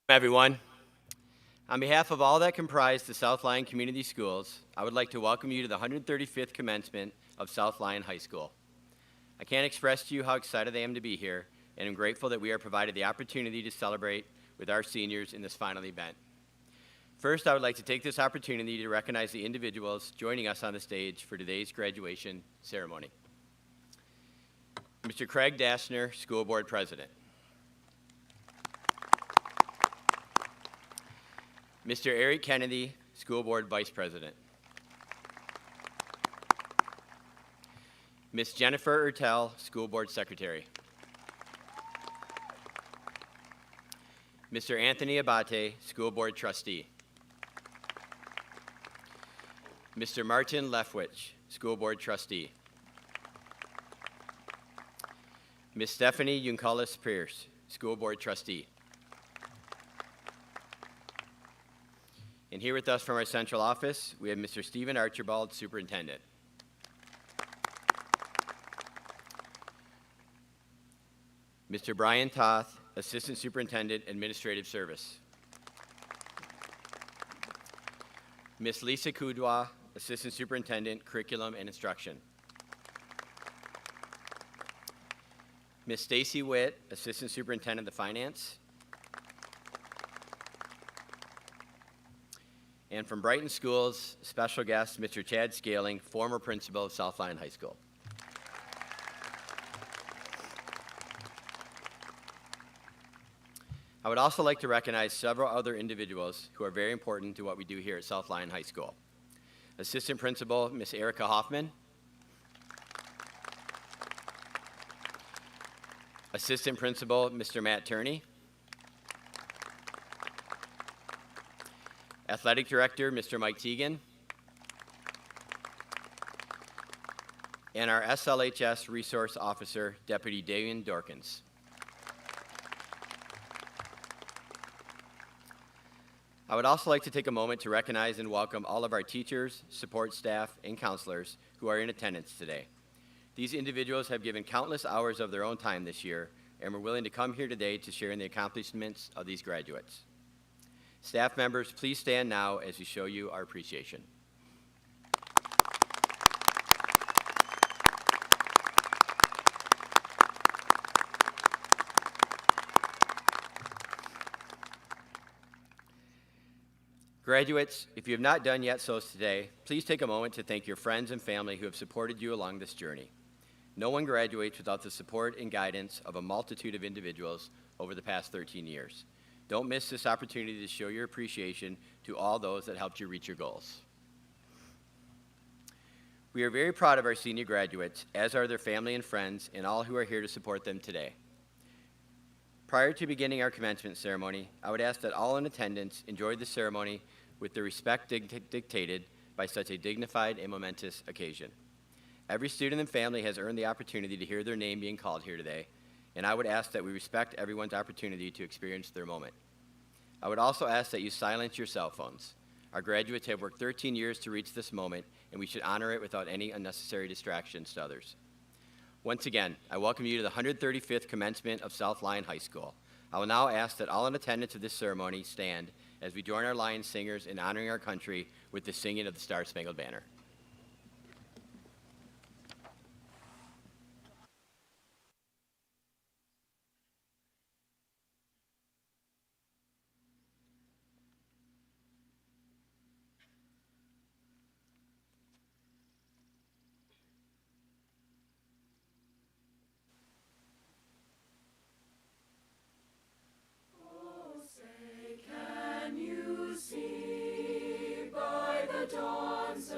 Everyone. On behalf of all that comprise the South Lyon Community Schools, I would like to welcome you to the 135th commencement of South Lyon High School. I can't express to you how excited I am to be here, and I'm grateful that we are provided the opportunity to celebrate with our seniors in this final event. First, I would like to take this opportunity to recognize the individuals joining us on the stage for today's graduation ceremony. Mr. Craig Dashner, School Board President. Mr. Eric Kennedy, School Board Vice President. Ms. Jennifer Ertel, School Board Secretary. Mr. Anthony Abate, School Board Trustee. Mr. Martin Lefwich, School Board Trustee. Ms. Stephanie Yuncalis Pierce, School Board Trustee. And here with us from our central office, we have Mr. Stephen Archibald, Superintendent. Mr. Brian Toth, Assistant Superintendent, Administrative Service. Ms. Lisa Kudwa, Assistant Superintendent, Curriculum and Instruction. Ms. Stacy Witt, Assistant Superintendent of Finance. And from Brighton Schools, special guest, Mr. Chad Scaling, former principal of South Lyon High School. I would also like to recognize several other individuals who are very important to what we do here at South Lyon High School. Assistant Principal, Ms. Erica Hoffman. Assistant Principal, Mr. Matt Turney. Athletic Director, Mr. Mike Teagan. And our SLHS Resource Officer, Deputy Davian Dorkins. I would also like to take a moment to recognize and welcome all of our teachers, support staff, and counselors who are in attendance today. These individuals have given countless hours of their own time this year and were willing to come here today to share in the accomplishments of these graduates. Staff members, please stand now as we show you our appreciation. Graduates, if you have not done yet so today, please take a moment to thank your friends and family who have supported you along this journey. No one graduates without the support and guidance of a multitude of individuals over the past 13 years. Don't miss this opportunity to show your appreciation to all those that helped you reach your goals. We are very proud of our senior graduates, as are their family and friends, and all who are here to support them today. Prior to beginning our commencement ceremony, I would ask that all in attendance enjoy the ceremony with the respect dictated by such a dignified and momentous occasion. Every student and family has earned the opportunity to hear their name being called here today, and I would ask that we respect everyone's opportunity to experience their moment. I would also ask that you silence your cell phones. Our graduates have worked 13 years to reach this moment, and we should honor it without any unnecessary distractions to others. Once again, I welcome you to the 135th commencement of South Lyon High School. I will now ask that all in attendance of this ceremony stand as we join our Lion singers in honoring our country with the singing of the Star-Spangled Banner. Say, can you see by the dawn's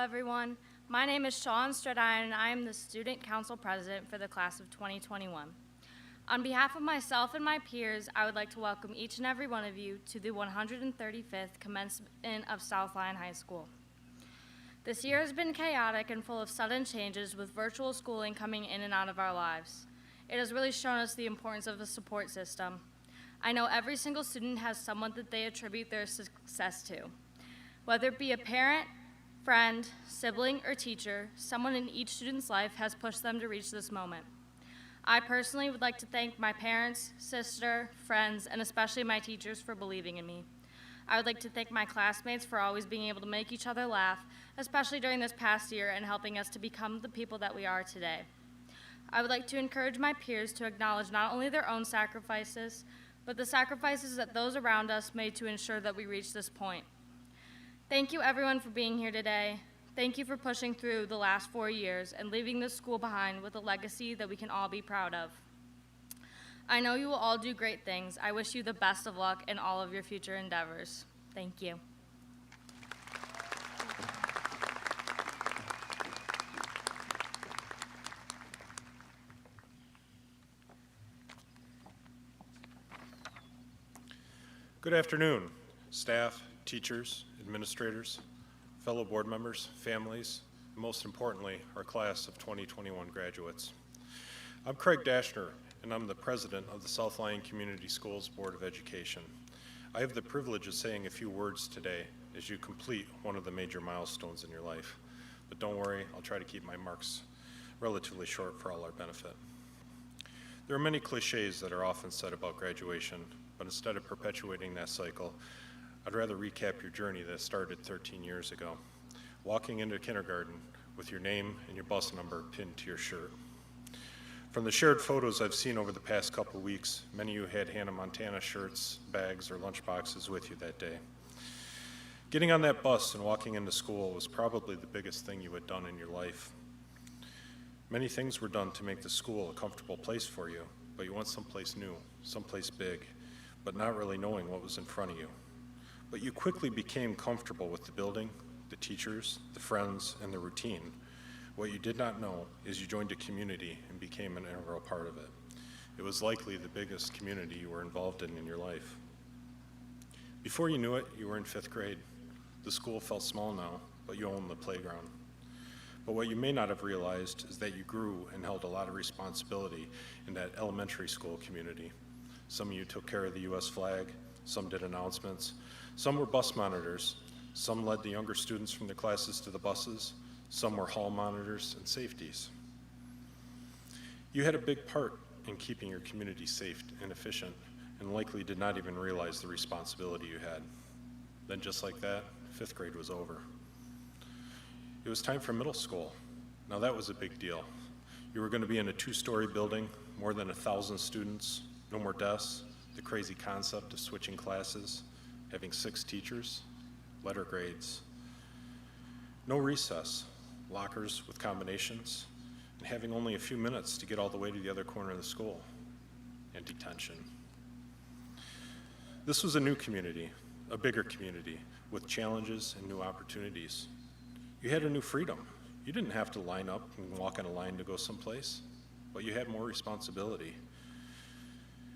everyone. My name is Sean Stradine, and I am the Student Council President for the class of 2021. On behalf of myself and my peers, I would like to welcome each and every one of you to the 135th Commencement of South Lyon High School. This year has been chaotic and full of sudden changes, with virtual schooling coming in and out of our lives. It has really shown us the importance of a support system. I know every single student has someone that they attribute their success to. Whether it be a parent, friend, sibling, or teacher, someone in each student's life has pushed them to reach this moment. I personally would like to thank my parents, sister, friends, and especially my teachers for believing in me. I would like to thank my classmates for always being able to make each other laugh, especially during this past year, and helping us to become the people that we are today. I would like to encourage my peers to acknowledge not only their own sacrifices, but the sacrifices that those around us made to ensure that we reach this point. Thank you everyone for being here today. Thank you for pushing through the last 4 years and leaving this school behind with a legacy that we can all be proud of. I know you will all do great things. I wish you the best of luck in all of your future endeavors. Thank you. Good afternoon, staff, teachers, administrators, fellow board members, families, and most importantly, our class of 2021 graduates. I'm Craig Dashner, and I'm the president of the South Lyon Community Schools Board of Education. I have the privilege of saying a few words today as you complete one of the major milestones in your life. But don't worry, I'll try to keep my marks relatively short for all our benefit. There are many cliches that are often said about graduation, but instead of perpetuating that cycle, I'd rather recap your journey that started 13 years ago, walking into kindergarten with your name and your bus number pinned to your shirt. From the shared photos I've seen over the past couple weeks, many of you had Hannah Montana shirts, bags, or lunch boxes with you that day. Getting on that bus and walking into school was probably the biggest thing you had done in your life. Many things were done to make the school a comfortable place for you, but you went someplace new, someplace big, but not really knowing what was in front of you. But you quickly became comfortable with the building, the teachers, the friends, and the routine. What you did not know is you joined a community and became an integral part of it. It was likely the biggest community you were involved in your life. Before you knew it, you were in 5th grade. The school felt small now, but you owned the playground. But what you may not have realized is that you grew and held a lot of responsibility in that elementary school community. Some of you took care of the U.S. flag, some did announcements, some were bus monitors, some led the younger students from their classes to the buses, some were hall monitors and safeties. You had a big part in keeping your community safe and efficient, and likely did not even realize the responsibility you had. Then just like that, 5th grade was over. It was time for middle school. Now that was a big deal. You were going to be in a 2-story building, more than 1,000 students, no more desks, the crazy concept of switching classes, having 6 teachers, letter grades, no recess, lockers with combinations, and having only a few minutes to get all the way to the other corner of the school, and detention. This was a new community, a bigger community, with challenges and new opportunities. You had a new freedom. You didn't have to line up and walk in a line to go someplace, but you had more responsibility.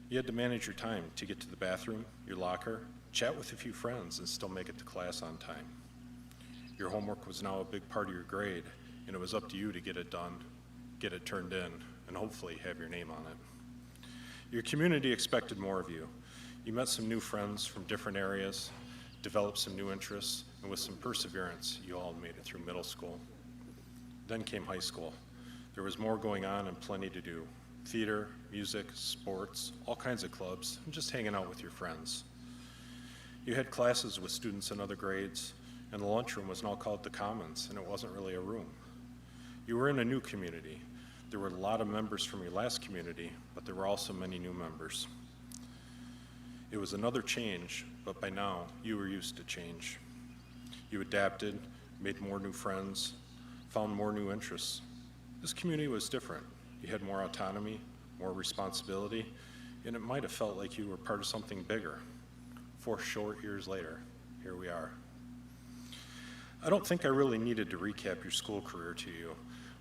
You had to manage your time to get to the bathroom, your locker, chat with a few friends, and still make it to class on time. Your homework was now a big part of your grade, and it was up to you to get it done, get it turned in, and hopefully have your name on it. Your community expected more of you. You met some new friends from different areas, developed some new interests, and with some perseverance, you all made it through middle school. Then came high school. There was more going on and plenty to do. Theater, music, sports, all kinds of clubs, and just hanging out with your friends. You had classes with students in other grades, and the lunchroom was now called the Commons, and it wasn't really a room. You were in a new community. There were a lot of members from your last community, but there were also many new members. It was another change, but by now, you were used to change. You adapted, made more new friends, found more new interests. This community was different. You had more autonomy, more responsibility, and it might have felt like you were part of something bigger. 4 short years later, here we are. I don't think I really needed to recap your school career to you,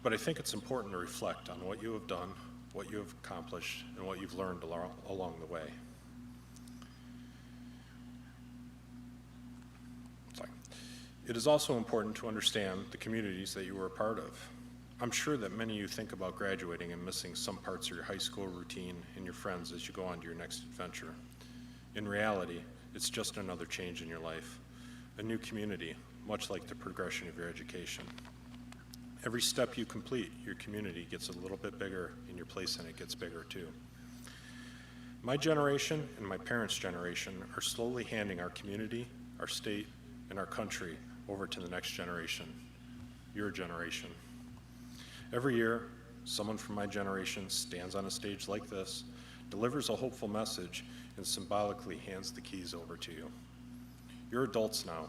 but I think it's important to reflect on what you have done, what you have accomplished, and what you've learned along the way. Sorry. It is also important to understand the communities that you were a part of. I'm sure that many of you think about graduating and missing some parts of your high school routine and your friends as you go on to your next adventure. In reality, it's just another change in your life, a new community, much like the progression of your education. Every step you complete, your community gets a little bit bigger and your place in it gets bigger too. My generation and my parents' generation are slowly handing our community, our state, and our country over to the next generation, your generation. Every year, someone from my generation stands on a stage like this, delivers a hopeful message, and symbolically hands the keys over to you. You're adults now.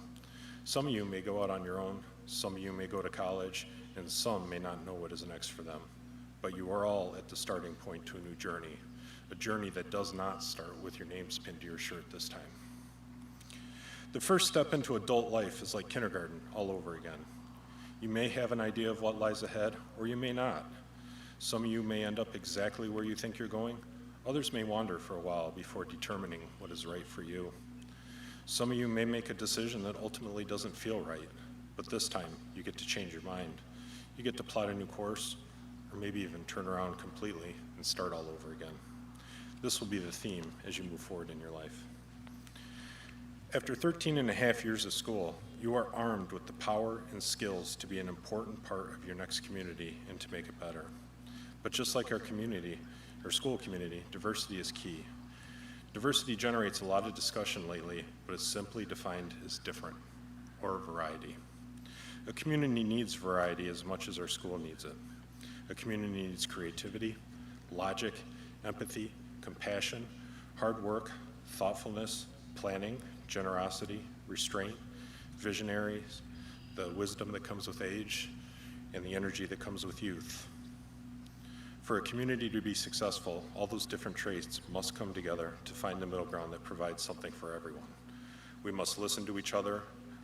Some of you may go out on your own, some of you may go to college, and some may not know what is next for them. But you are all at the starting point to a new journey, a journey that does not start with your names pinned to your shirt this time. The first step into adult life is like kindergarten all over again. You may have an idea of what lies ahead, or you may not. Some of you may end up exactly where you think you're going. Others may wander for a while before determining what is right for you. Some of you may make a decision that ultimately doesn't feel right, but this time you get to change your mind. You get to plot a new course, or maybe even turn around completely and start all over again. This will be the theme as you move forward in your life. After 13 and a half years of school, you are armed with the power and skills to be an important part of your next community and to make it better. But just like our community, our school community, diversity is key. Diversity generates a lot of discussion lately, but is simply defined as different or variety. A community needs variety as much as our school needs it. A community needs creativity, logic, empathy, compassion, hard work, thoughtfulness, planning, generosity, restraint, visionaries, the wisdom that comes with age, and the energy that comes with youth. For a community to be successful, all those different traits must come together to find the middle ground that provides something for everyone. We must listen to each other,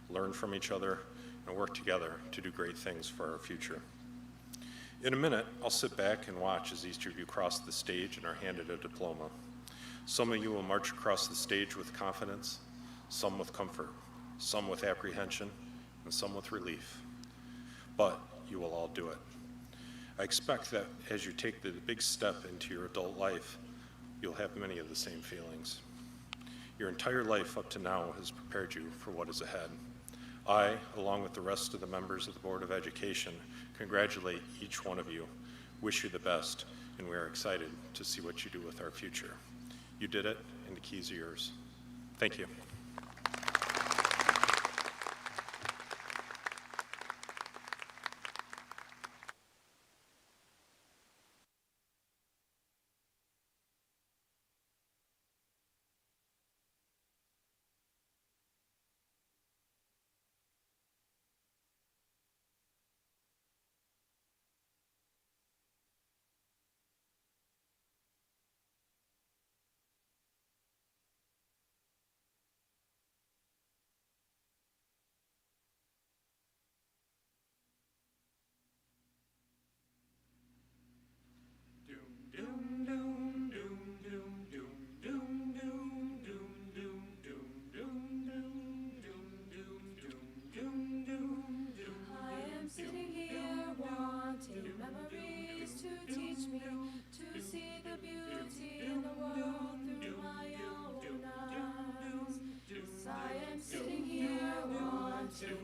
learn from each other, and work together to do great things for our future. In a minute, I'll sit back and watch as each of you cross the stage and are handed a diploma. Some of you will march across the stage with confidence, some with comfort, some with apprehension, and some with relief. But you will all do it. I expect that as you take the big step into your adult life, you'll have many of the same feelings. Your entire life up to now has prepared you for what is ahead. I, along with the rest of the members of the Board of Education, congratulate each one of you, wish you the best, and we are excited to see what you do with our future. You did it, and the keys are yours. Thank you.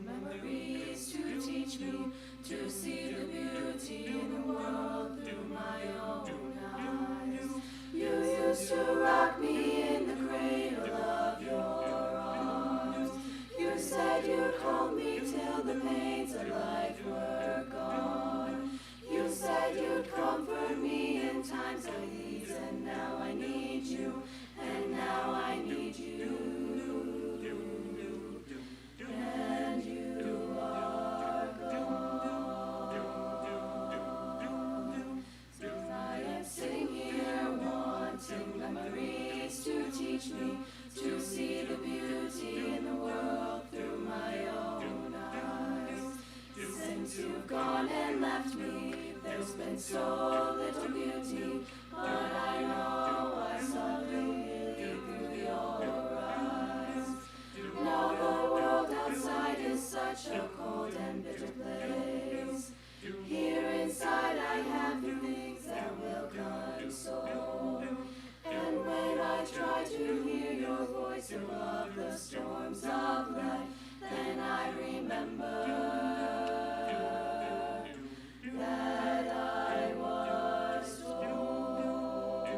Memories to teach me to see the beauty in the world through my own eyes. You used to rock me in the cradle of your arms. You said you'd hold me till the pains of life were gone. You said you'd comfort me in times of ease, and now I need you, and now I need you. And you are gone. So I am sitting here wanting memories to teach me to see the beauty in the world through my own eyes. since you've gone and left me. There's been so little beauty, but I know I saw clearly through your eyes. Now the world outside is such a cold and bitter place. Here inside I have the things that will console. And when I try to hear your voice above the storms of life, then I remember that I was told.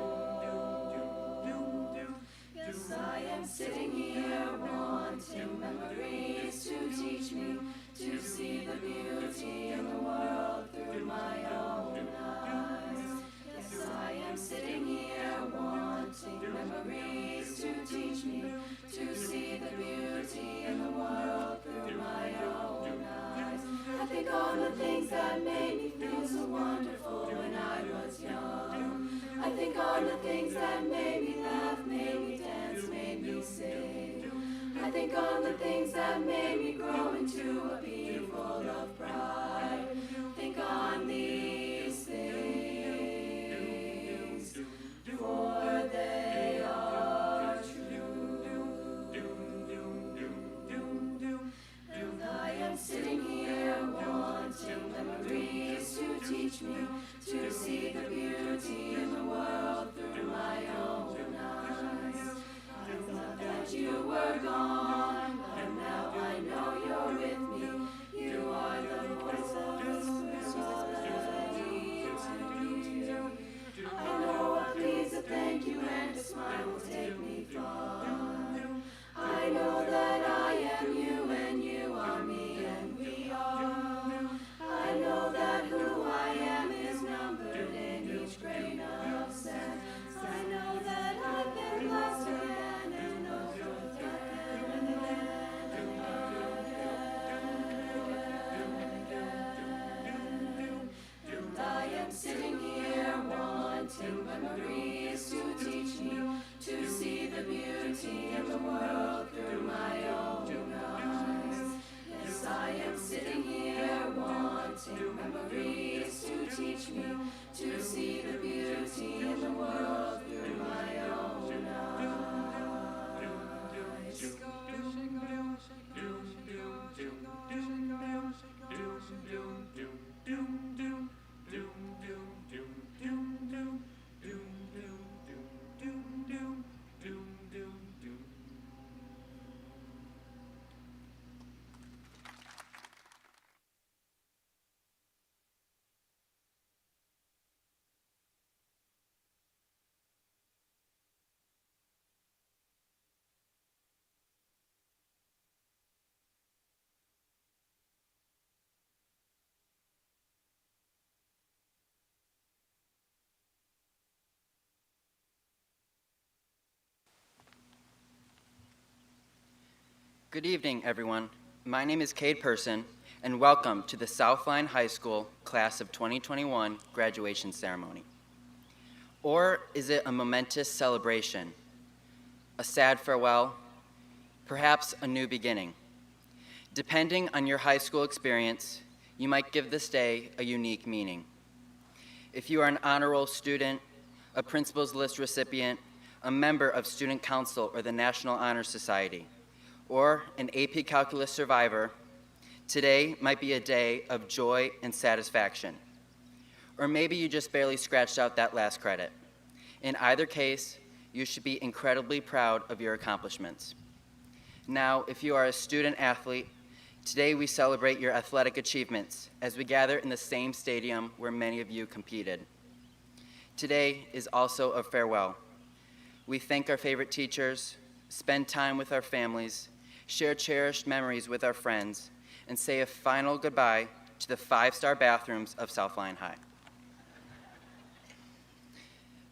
Yes, I am sitting here wanting memories to teach me to see the beauty in the world through my own eyes. Yes, I am sitting here wanting memories to teach me to see the beauty in the world through my own eyes. I think on the things that made me feel so wonderful when I was young. I think on the things that made me laugh, made me dance, made me sing. I think on the things that made me grow into a being full of pride. Think on these things, for they are true. And I am sitting here wanting memories to teach me to see the beauty in the world through my own eyes. I thought that you were gone, but now I know you're with me. You are the voice that whispers all that I need to hear. I know a please, a thank you, and a smile will take me far. I know that I am you, and you are me, and we are. I know that who I am is numbered in each grain of sand. I know that I've been blessed again and over again and again and again. And I am sitting here wanting memories to teach me to see the beauty in the world through my own eyes. Yes, I am sitting here wanting memories to teach me to see the beauty in the world through my own eyes. Good evening, everyone. My name is Cade Person, and welcome to the South Lyon High School Class of 2021 graduation ceremony. Or is it a momentous celebration, a sad farewell, perhaps a new beginning? Depending on your high school experience, you might give this day a unique meaning. If you are an honor roll student, a principal's list recipient, a member of student council or the National Honor Society, or an AP Calculus survivor, today might be a day of joy and satisfaction. Or maybe you just barely scratched out that last credit. In either case, you should be incredibly proud of your accomplishments. Now, if you are a student athlete, today we celebrate your athletic achievements as we gather in the same stadium where many of you competed. Today is also a farewell. We thank our favorite teachers, spend time with our families, share cherished memories with our friends, and say a final goodbye to the 5-star bathrooms of South Lyon High.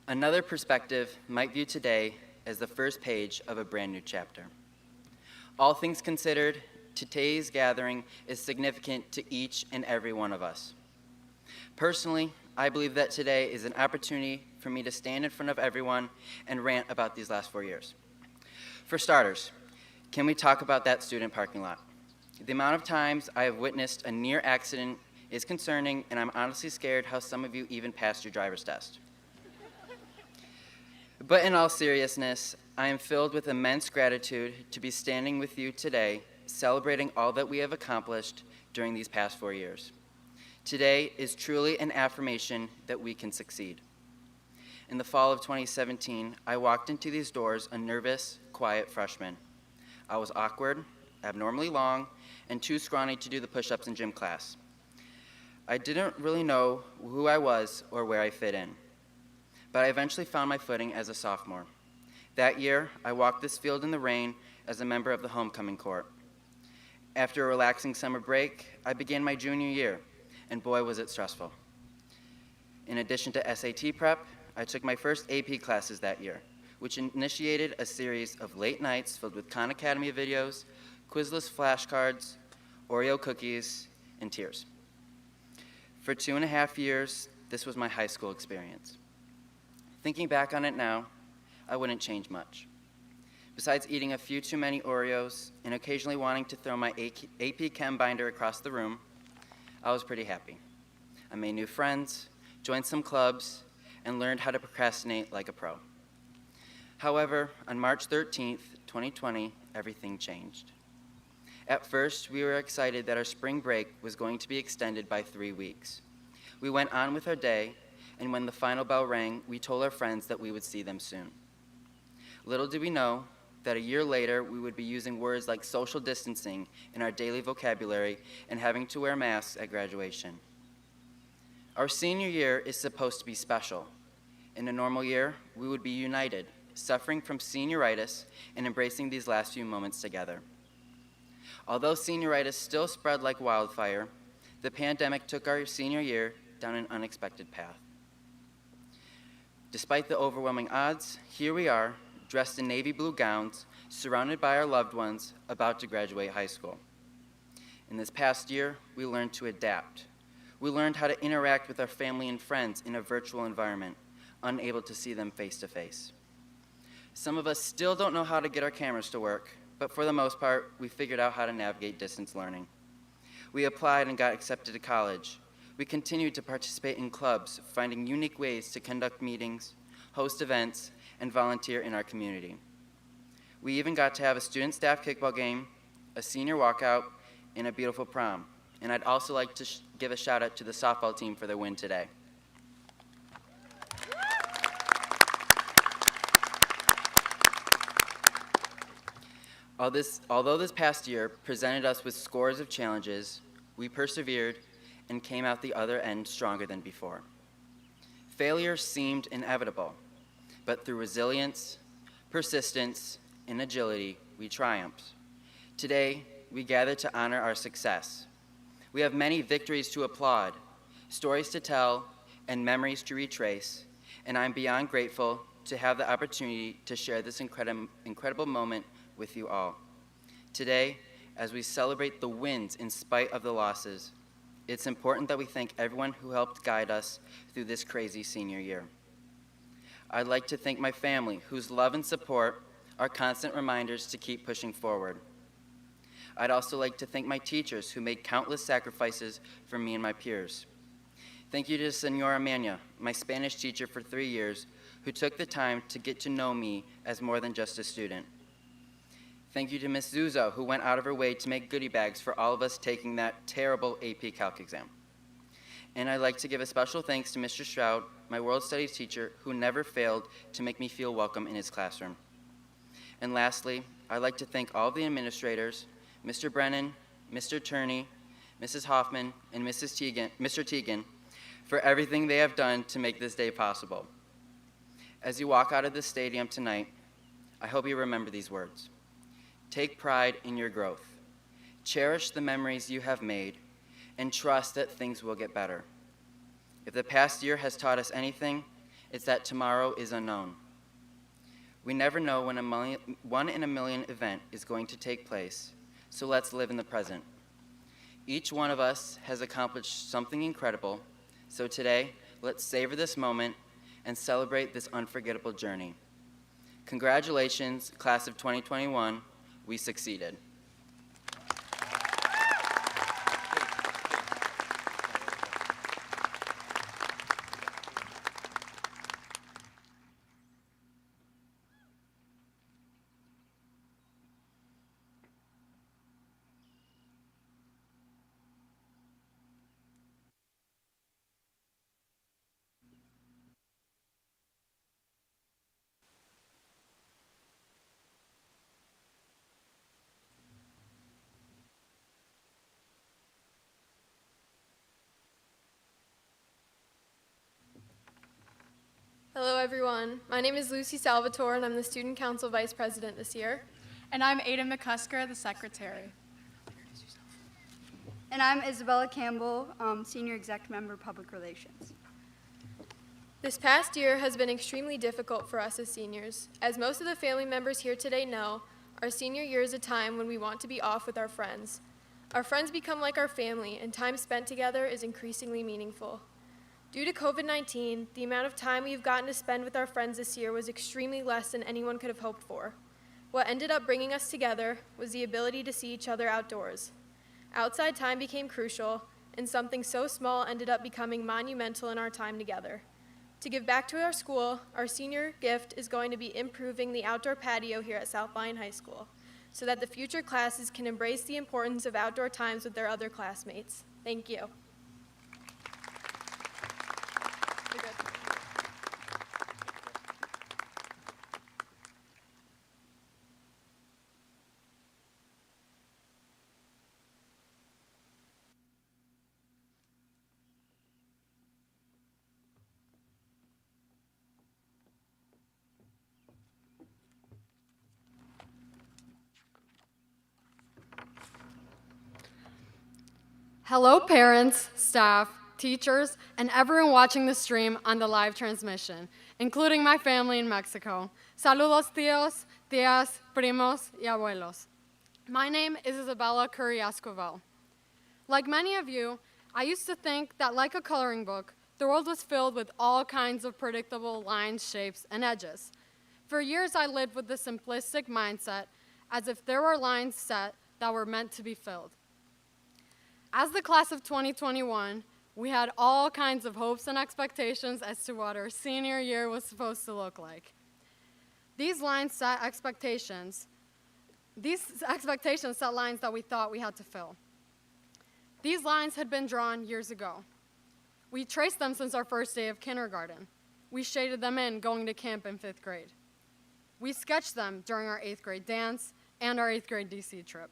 Another perspective might view today as the first page of a brand new chapter. All things considered, today's gathering is significant to each and every one of us. Personally, I believe that today is an opportunity for me to stand in front of everyone and rant about these last 4 years. For starters, can we talk about that student parking lot? The amount of times I have witnessed a near accident It's concerning, and I'm honestly scared how some of you even passed your driver's test. But in all seriousness, I am filled with immense gratitude to be standing with you today, celebrating all that we have accomplished during these past 4 years. Today is truly an affirmation that we can succeed. In the fall of 2017, I walked into these doors a nervous, quiet freshman. I was awkward, abnormally long, and too scrawny to do the push-ups in gym class. I didn't really know who I was or where I fit in, but I eventually found my footing as a sophomore. That year, I walked this field in the rain as a member of the homecoming court. After a relaxing summer break, I began my junior year, and boy was it stressful. In addition to SAT prep, I took my first AP classes that year, which initiated a series of late nights filled with Khan Academy videos, Quizless flashcards, Oreo cookies, and tears. For 2.5 years, this was my high school experience. Thinking back on it now, I wouldn't change much. Besides eating a few too many Oreos and occasionally wanting to throw my AP Chem binder across the room, I was pretty happy. I made new friends, joined some clubs, and learned how to procrastinate like a pro. However, on March 13th, 2020, everything changed. At first, we were excited that our spring break was going to be extended by 3 weeks. We went on with our day, and when the final bell rang, we told our friends that we would see them soon. Little did we know that a year later, we would be using words like social distancing in our daily vocabulary and having to wear masks at graduation. Our senior year is supposed to be special. In a normal year, we would be united, suffering from senioritis and embracing these last few moments together. Although senioritis still spread like wildfire, the pandemic took our senior year down an unexpected path. Despite the overwhelming odds, here we are, dressed in navy blue gowns, surrounded by our loved ones, about to graduate high school. In this past year, we learned to adapt. We learned how to interact with our family and friends in a virtual environment, unable to see them face to face. Some of us still don't know how to get our cameras to work, but for the most part, we figured out how to navigate distance learning. We applied and got accepted to college. We continued to participate in clubs, finding unique ways to conduct meetings, host events, and volunteer in our community. We even got to have a student staff kickball game, a senior walkout, and a beautiful prom. And I'd also like to give a shout out to the softball team for their win today. Although this past year presented us with scores of challenges, we persevered and came out the other end stronger than before. Failure seemed inevitable, but through resilience, persistence, and agility, we triumphed. Today, we gather to honor our success. We have many victories to applaud, stories to tell, and memories to retrace, and I'm beyond grateful to have the opportunity to share this incredible moment with you all. Today, as we celebrate the wins in spite of the losses, it's important that we thank everyone who helped guide us through this crazy senior year. I'd like to thank my family, whose love and support are constant reminders to keep pushing forward. I'd also like to thank my teachers who made countless sacrifices for me and my peers. Thank you to Senora Mania, my Spanish teacher for 3 years, who took the time to get to know me as more than just a student. Thank you to Ms. Zuzo, who went out of her way to make goodie bags for all of us taking that terrible AP Calc exam. And I'd like to give a special thanks to Mr. Stroud, my world studies teacher, who never failed to make me feel welcome in his classroom. And lastly, I'd like to thank all of the administrators, Mr. Brennan, Mr. Turney, Mrs. Hoffman, and Mr. Teagan, for everything they have done to make this day possible. As you walk out of this stadium tonight, I hope you remember these words. Take pride in your growth. Cherish the memories you have made, and trust that things will get better. If the past year has taught us anything, it's that tomorrow is unknown. We never know when a one-in-a-million event is going to take place, so let's live in the present. Each one of us has accomplished something incredible, so today, let's savor this moment and celebrate this unforgettable journey. Congratulations, class of 2021, we succeeded. Hello, everyone. My name is Lucy Salvatore, and I'm the Student Council Vice President this year. And I'm Ada McCusker, the Secretary. And I'm Isabella Campbell, Senior Exec Member, Public Relations. This past year has been extremely difficult for us as seniors. As most of the family members here today know, our senior year is a time when we want to be off with our friends. Our friends become like our family, and time spent together is increasingly meaningful. Due to COVID-19, the amount of time we've gotten to spend with our friends this year was extremely less than anyone could have hoped for. What ended up bringing us together was the ability to see each other outdoors. Outside time became crucial, and something so small ended up becoming monumental in our time together. To give back to our school, our senior gift is going to be improving the outdoor patio here at South Lyon High School, so that the future classes can embrace the importance of outdoor times with their other classmates. Thank you. Hello, parents, staff, teachers, and everyone watching the stream on the live transmission, including my family in Mexico. Saludos, tíos, tías, primos, y abuelos. My name is Isabella Curry Escovel. Like many of you, I used to think that like a coloring book, the world was filled with all kinds of predictable lines, shapes, and edges. For years, I lived with the simplistic mindset, as if there were lines set that were meant to be filled. As the class of 2021, we had all kinds of hopes and expectations as to what our senior year was supposed to look like. These expectations set lines that we thought we had to fill. These lines had been drawn years ago. We traced them since our first day of kindergarten. We shaded them in going to camp in 5th grade. We sketched them during our 8th grade dance and our 8th grade DC trip.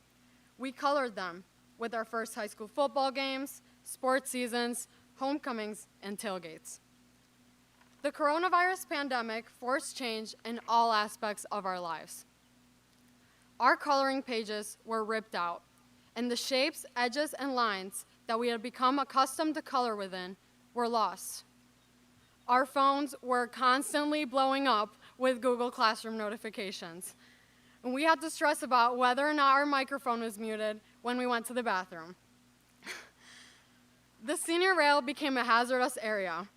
We colored them with our first high school football games, sports seasons, homecomings, and tailgates. The coronavirus pandemic forced change in all aspects of our lives. Our coloring pages were ripped out, and the shapes, edges, and lines that we had become accustomed to color within were lost. Our phones were constantly blowing up with Google Classroom notifications, and we had to stress about whether or not our microphone was muted when we went to the bathroom. The senior rail became a hazardous area.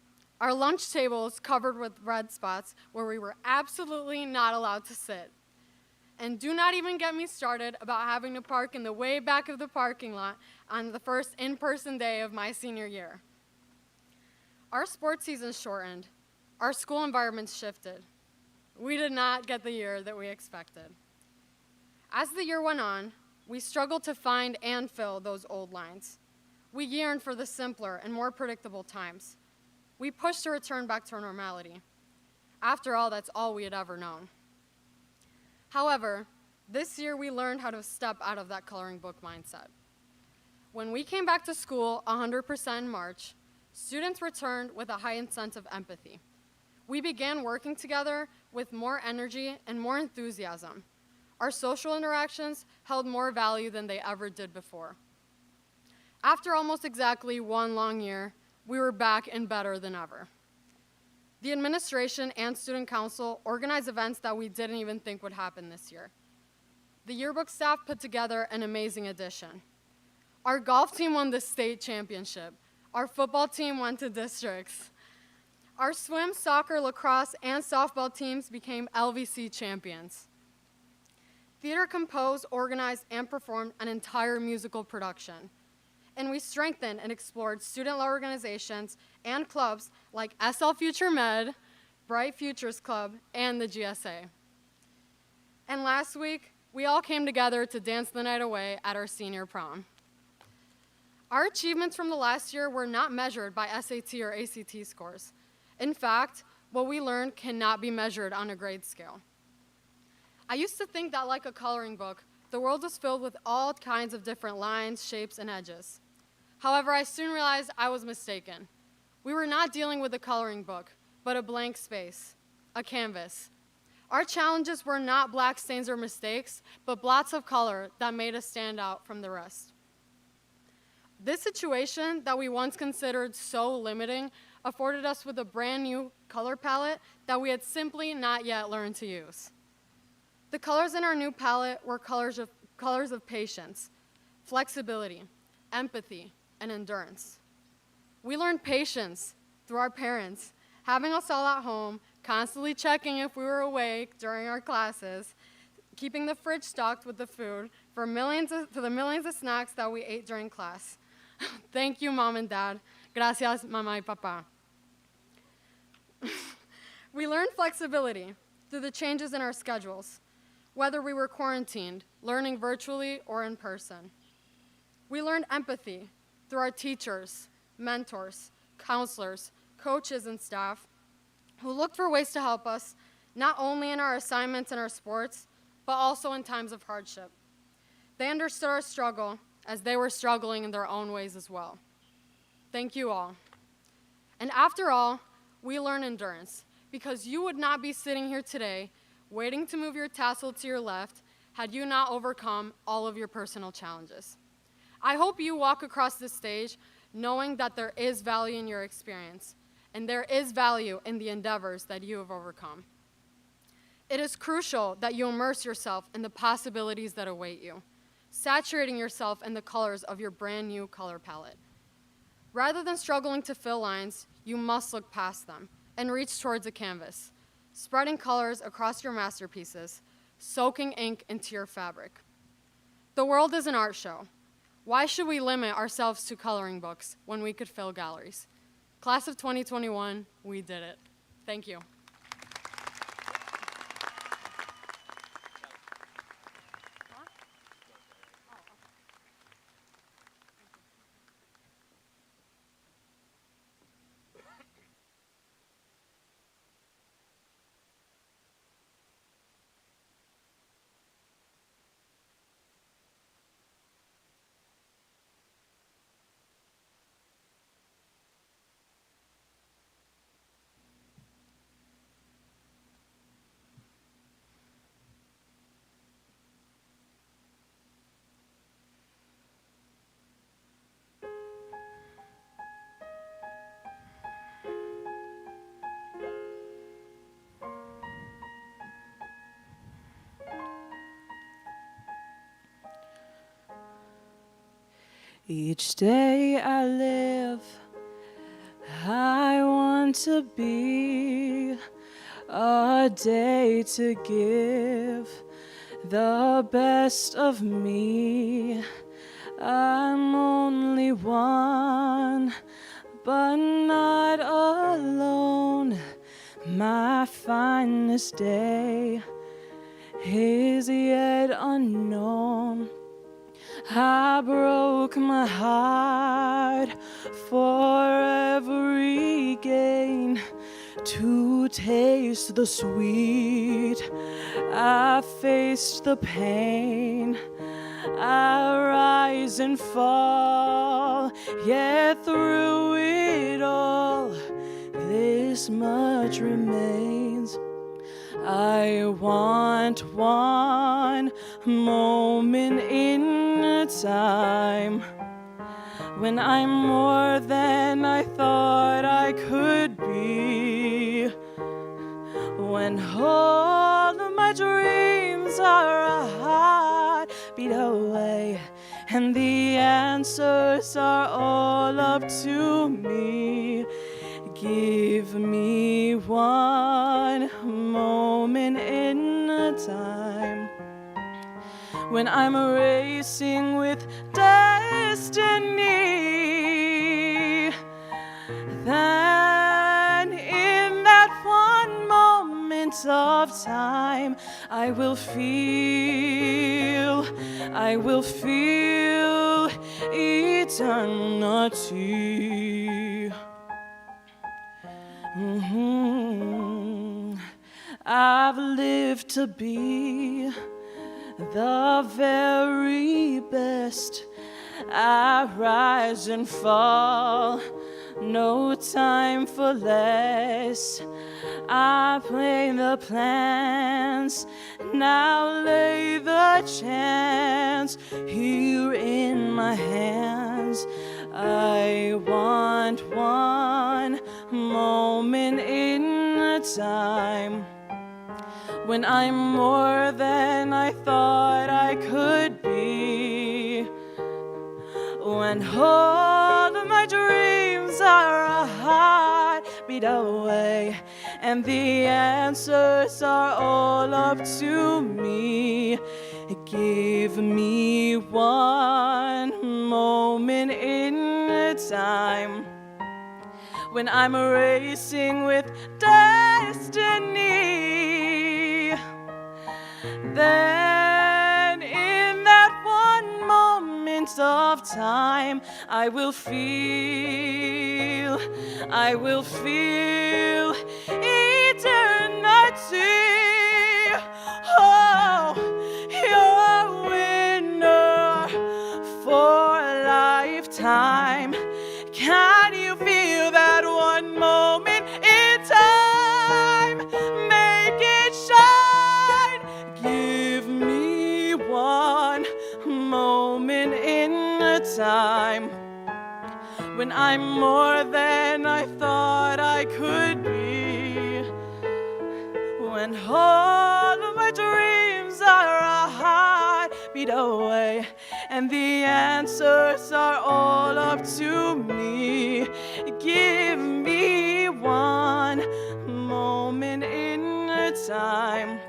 Our lunch tables covered with red spots where we were absolutely not allowed to sit. And do not even get me started about having to park in the way back of the parking lot on the first in-person day of my senior year. Our sports season shortened. Our school environments shifted. We did not get the year that we expected. As the year went on, we struggled to find and fill those old lines. We yearned for the simpler and more predictable times. We pushed to return back to normality. After all, that's all we had ever known. However, this year we learned how to step out of that coloring book mindset. When we came back to school 100% in March, students returned with a heightened sense of empathy. We began working together with more energy and more enthusiasm. Our social interactions held more value than they ever did before. After almost exactly 1 long year, we were back and better than ever. The administration and student council organized events that we didn't even think would happen this year. The yearbook staff put together an amazing addition. Our golf team won the state championship. Our football team went to districts. Our swim, soccer, lacrosse, and softball teams became LVC champions. Theater composed, organized, and performed an entire musical production. And we strengthened and explored student organizations and clubs like SL Future Med, Bright Futures Club, and the GSA. And last week, we all came together to dance the night away at our senior prom. Our achievements from the last year were not measured by SAT or ACT scores. In fact, what we learned cannot be measured on a grade scale. I used to think that like a coloring book, the world was filled with all kinds of different lines, shapes, and edges. However, I soon realized I was mistaken. We were not dealing with a coloring book. but a blank space, a canvas. Our challenges were not black stains or mistakes, but blots of color that made us stand out from the rest. This situation that we once considered so limiting afforded us with a brand new color palette that we had simply not yet learned to use. The colors in our new palette were colors of patience, flexibility, empathy, and endurance. We learned patience through our parents, having us all at home, constantly checking if we were awake during our classes, keeping the fridge stocked with the food for the millions of snacks that we ate during class. Thank you, Mom and Dad. Gracias, Mamá y Papá. We learned flexibility through the changes in our schedules, whether we were quarantined, learning virtually, or in person. We learned empathy through our teachers, mentors, counselors, coaches, and staff who looked for ways to help us, not only in our assignments and our sports, but also in times of hardship. They understood our struggle as they were struggling in their own ways as well. Thank you all. And after all, we learn endurance, because you would not be sitting here today waiting to move your tassel to your left had you not overcome all of your personal challenges. I hope you walk across this stage knowing that there is value in your experience, and there is value in the endeavors that you have overcome. It is crucial that you immerse yourself in the possibilities that await you, saturating yourself in the colors of your brand new color palette. Rather than struggling to fill lines, you must look past them and reach towards a canvas, spreading colors across your masterpieces, soaking ink into your fabric. The world is an art show. Why should we limit ourselves to coloring books when we could fill galleries? Class of 2021, we did it. Thank you. Each day I live, I want to be a day to give the best of me. I'm only one, but not alone. My finest day is yet unknown. I broke my heart for every gain, to taste the sweet. I faced the pain. I rise and fall, yet through it all, this much remains. I want one moment in time when I'm more than I thought I could be, when all of my dreams are a heartbeat away and the answers are all up to me. Give me one moment in time when I'm racing with destiny. Then in that one moment of time, I will feel eternity. I've lived to be the very best. I rise and fall, no time for less. I play the plans, now lay the chance here in my hands. I want one moment in time when I'm more than I thought I could be, when all of my dreams are a heartbeat away, and the answers are all up to me. Give me one moment in time when I'm racing with destiny. Then in that one moment of time, I will feel eternity. Oh, you're a winner for a lifetime. Can you feel that one moment in time? Make it shine. Give me one moment in time when I'm more than I thought I could be, when all of my dreams are a heartbeat away, and the answers are all up to me. Give me one moment in time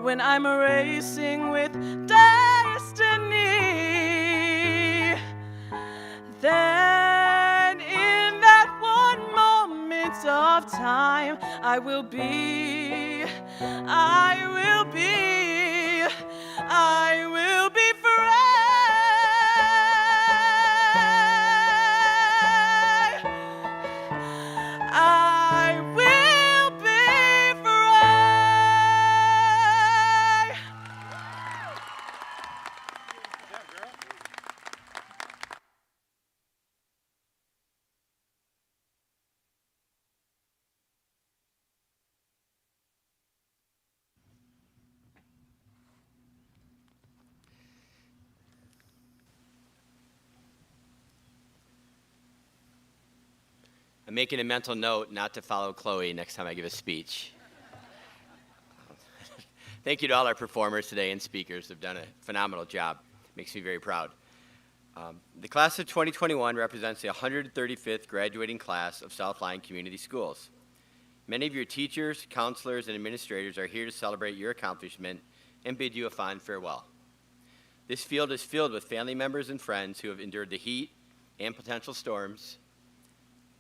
when I'm racing with destiny. Then in that one moment of time, I will be free. I will be free. I'm making a mental note not to follow Chloe next time I give a speech. Thank you to all our performers today and speakers. They've done a phenomenal job. Makes me very proud. The class of 2021 represents the 135th graduating class of South Lyon Community Schools. Many of your teachers, counselors, and administrators are here to celebrate your accomplishment and bid you a fond farewell. This field is filled with family members and friends who have endured the heat and potential storms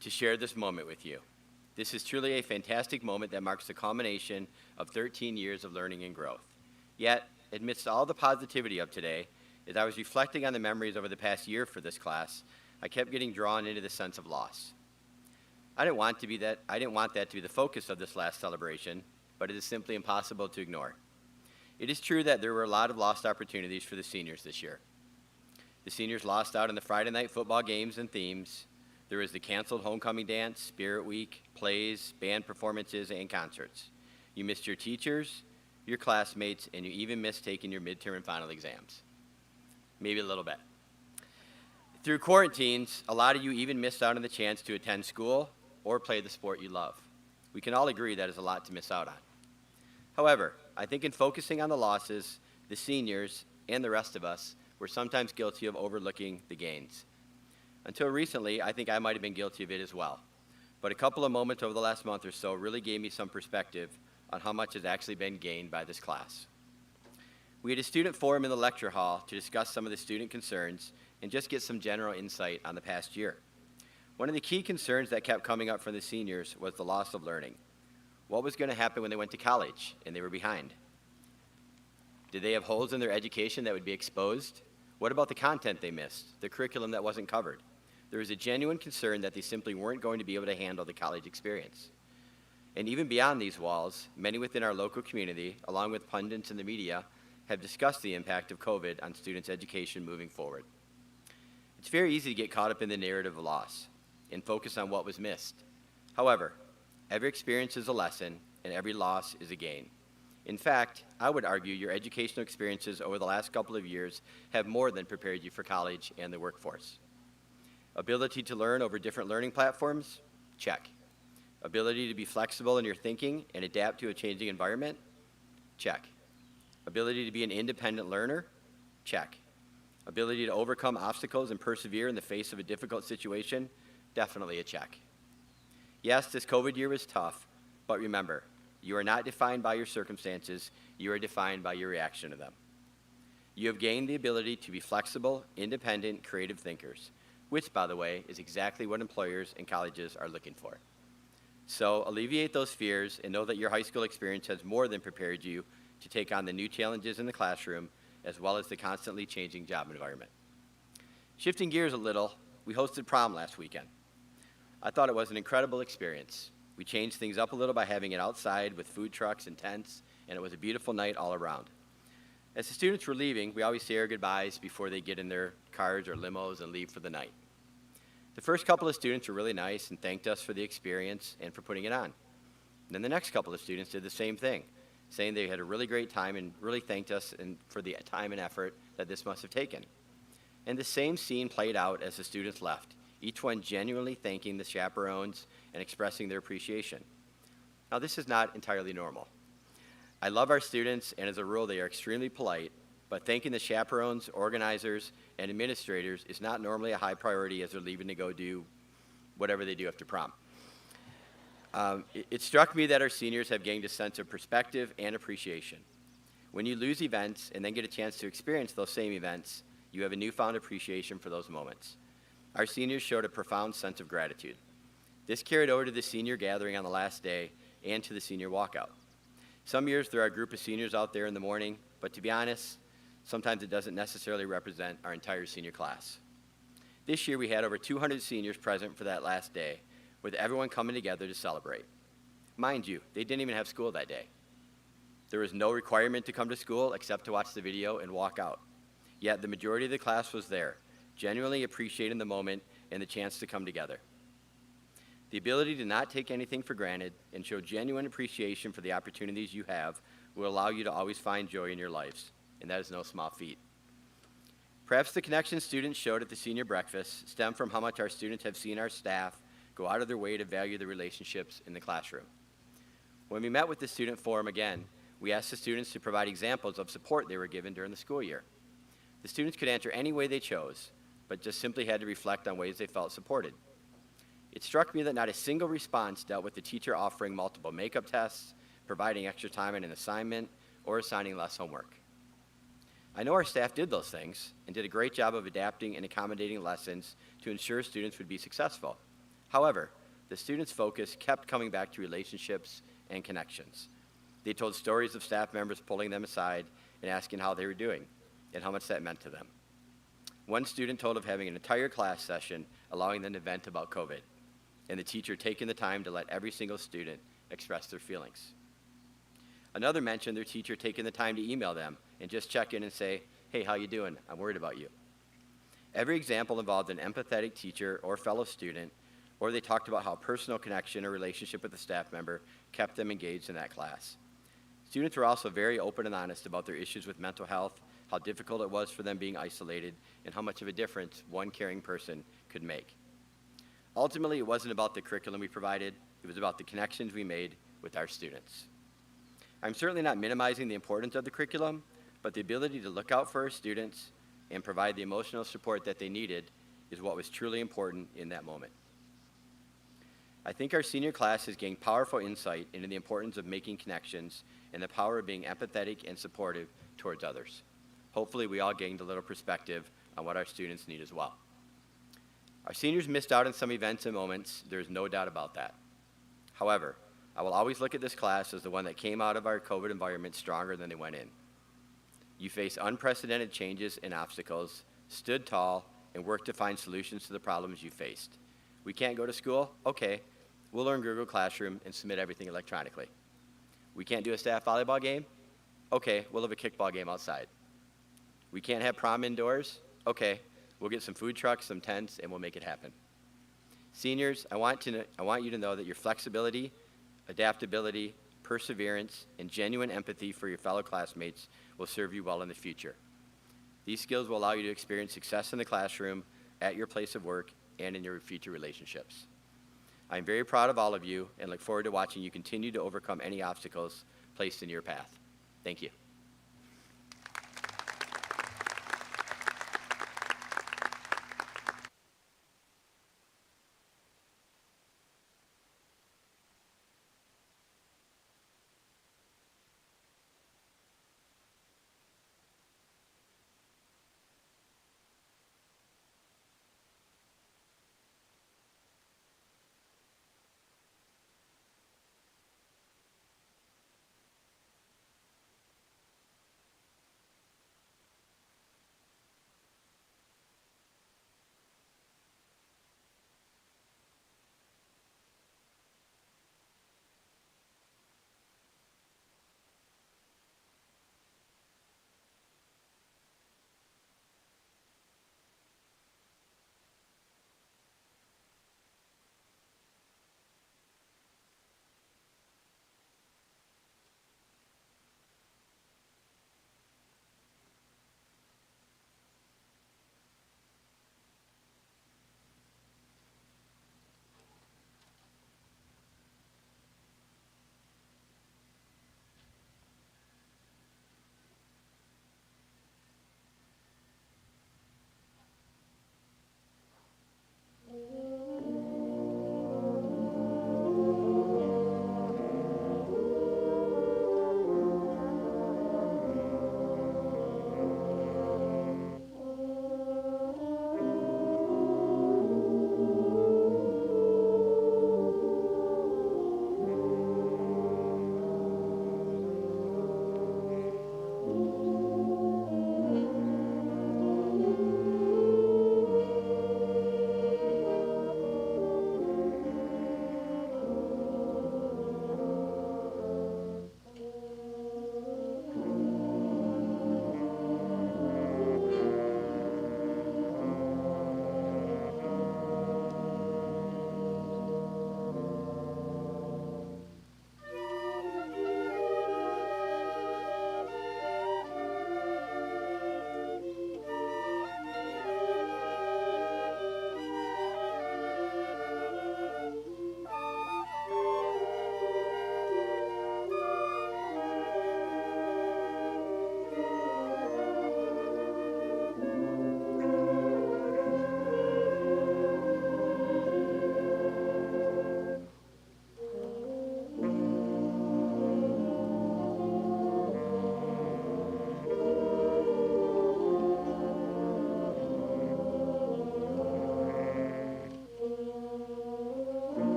to share this moment with you. This is truly a fantastic moment that marks the culmination of 13 years of learning and growth. Yet, amidst all the positivity of today, as I was reflecting on the memories over the past year for this class, I kept getting drawn into the sense of loss. I didn't want that to be the focus of this last celebration, but it is simply impossible to ignore. It is true that there were a lot of lost opportunities for the seniors this year. The seniors lost out on the Friday night football games and themes. There was the canceled homecoming dance, spirit week, plays, band performances, and concerts. You missed your teachers, your classmates, and you even missed taking your midterm and final exams. Maybe a little bit. Through quarantines, a lot of you even missed out on the chance to attend school or play the sport you love. We can all agree that is a lot to miss out on. However, I think in focusing on the losses, the seniors and the rest of us were sometimes guilty of overlooking the gains. Until recently, I think I might have been guilty of it as well. But a couple of moments over the last month or so really gave me some perspective on how much has actually been gained by this class. We had a student forum in the lecture hall to discuss some of the student concerns and just get some general insight on the past year. One of the key concerns that kept coming up from the seniors was the loss of learning. What was going to happen when they went to college and they were behind? Did they have holes in their education that would be exposed? What about the content they missed, the curriculum that wasn't covered? There was a genuine concern that they simply weren't going to be able to handle the college experience. And even beyond these walls, many within our local community, along with pundits in the media, have discussed the impact of COVID on students' education moving forward. It's very easy to get caught up in the narrative of loss. and focus on what was missed. However, every experience is a lesson, and every loss is a gain. In fact, I would argue your educational experiences over the last couple of years have more than prepared you for college and the workforce. Ability to learn over different learning platforms? Check. Ability to be flexible in your thinking and adapt to a changing environment? Check. Ability to be an independent learner? Check. Ability to overcome obstacles and persevere in the face of a difficult situation? Definitely a check. Yes, this COVID year was tough, but remember, you are not defined by your circumstances, you are defined by your reaction to them. You have gained the ability to be flexible, independent, creative thinkers, which, by the way, is exactly what employers and colleges are looking for. So alleviate those fears and know that your high school experience has more than prepared you to take on the new challenges in the classroom, as well as the constantly changing job environment. Shifting gears a little, we hosted prom last weekend. I thought it was an incredible experience. We changed things up a little by having it outside with food trucks and tents, and it was a beautiful night all around. As the students were leaving, we always say our goodbyes before they get in their cars or limos and leave for the night. The first couple of students were really nice and thanked us for the experience and for putting it on. And then the next couple of students did the same thing, saying they had a really great time and really thanked us for the time and effort that this must have taken. And the same scene played out as the students left, each one genuinely thanking the chaperones and expressing their appreciation. Now, this is not entirely normal. I love our students, and as a rule, they are extremely polite, but thanking the chaperones, organizers, and administrators is not normally a high priority as they're leaving to go do whatever they do after prom. It struck me that our seniors have gained a sense of perspective and appreciation. When you lose events and then get a chance to experience those same events, you have a newfound appreciation for those moments. Our seniors showed a profound sense of gratitude. This carried over to the senior gathering on the last day and to the senior walkout. Some years there are a group of seniors out there in the morning, but to be honest, sometimes it doesn't necessarily represent our entire senior class. This year we had over 200 seniors present for that last day, with everyone coming together to celebrate. Mind you, they didn't even have school that day. There was no requirement to come to school except to watch the video and walk out. Yet the majority of the class was there, genuinely appreciating the moment and the chance to come together. The ability to not take anything for granted and show genuine appreciation for the opportunities you have will allow you to always find joy in your lives, and that is no small feat. Perhaps the connection students showed at the senior breakfast stem from how much our students have seen our staff go out of their way to value the relationships in the classroom. When we met with the student forum again, we asked the students to provide examples of support they were given during the school year. The students could answer any way they chose, but just simply had to reflect on ways they felt supported. It struck me that not a single response dealt with the teacher offering multiple makeup tests, providing extra time in an assignment, or assigning less homework. I know our staff did those things and did a great job of adapting and accommodating lessons to ensure students would be successful. However, the students' focus kept coming back to relationships and connections. They told stories of staff members pulling them aside and asking how they were doing and how much that meant to them. One student told of having an entire class session allowing them to vent about COVID, and the teacher taking the time to let every single student express their feelings. Another mentioned their teacher taking the time to email them and just check in and say, "Hey, how you doing? I'm worried about you." Every example involved an empathetic teacher or fellow student, or they talked about how personal connection or relationship with a staff member kept them engaged in that class. Students were also very open and honest about their issues with mental health, how difficult it was for them being isolated, and how much of a difference one caring person could make. Ultimately, it wasn't about the curriculum we provided, it was about the connections we made with our students. I'm certainly not minimizing the importance of the curriculum, but the ability to look out for our students and provide the emotional support that they needed is what was truly important in that moment. I think our senior class has gained powerful insight into the importance of making connections and the power of being empathetic and supportive towards others. Hopefully, we all gained a little perspective on what our students need as well. Our seniors missed out on some events and moments, there's no doubt about that. However, I will always look at this class as the one that came out of our COVID environment stronger than they went in. You faced unprecedented changes and obstacles, stood tall, and worked to find solutions to the problems you faced. We can't go to school? Okay, we'll learn Google Classroom and submit everything electronically. We can't do a staff volleyball game? Okay, we'll have a kickball game outside. We can't have prom indoors? Okay, we'll get some food trucks, some tents, and we'll make it happen. Seniors, I want you to know that your flexibility, adaptability, perseverance, and genuine empathy for your fellow classmates will serve you well in the future. These skills will allow you to experience success in the classroom, at your place of work, and in your future relationships. I'm very proud of all of you and look forward to watching you continue to overcome any obstacles placed in your path. Thank you.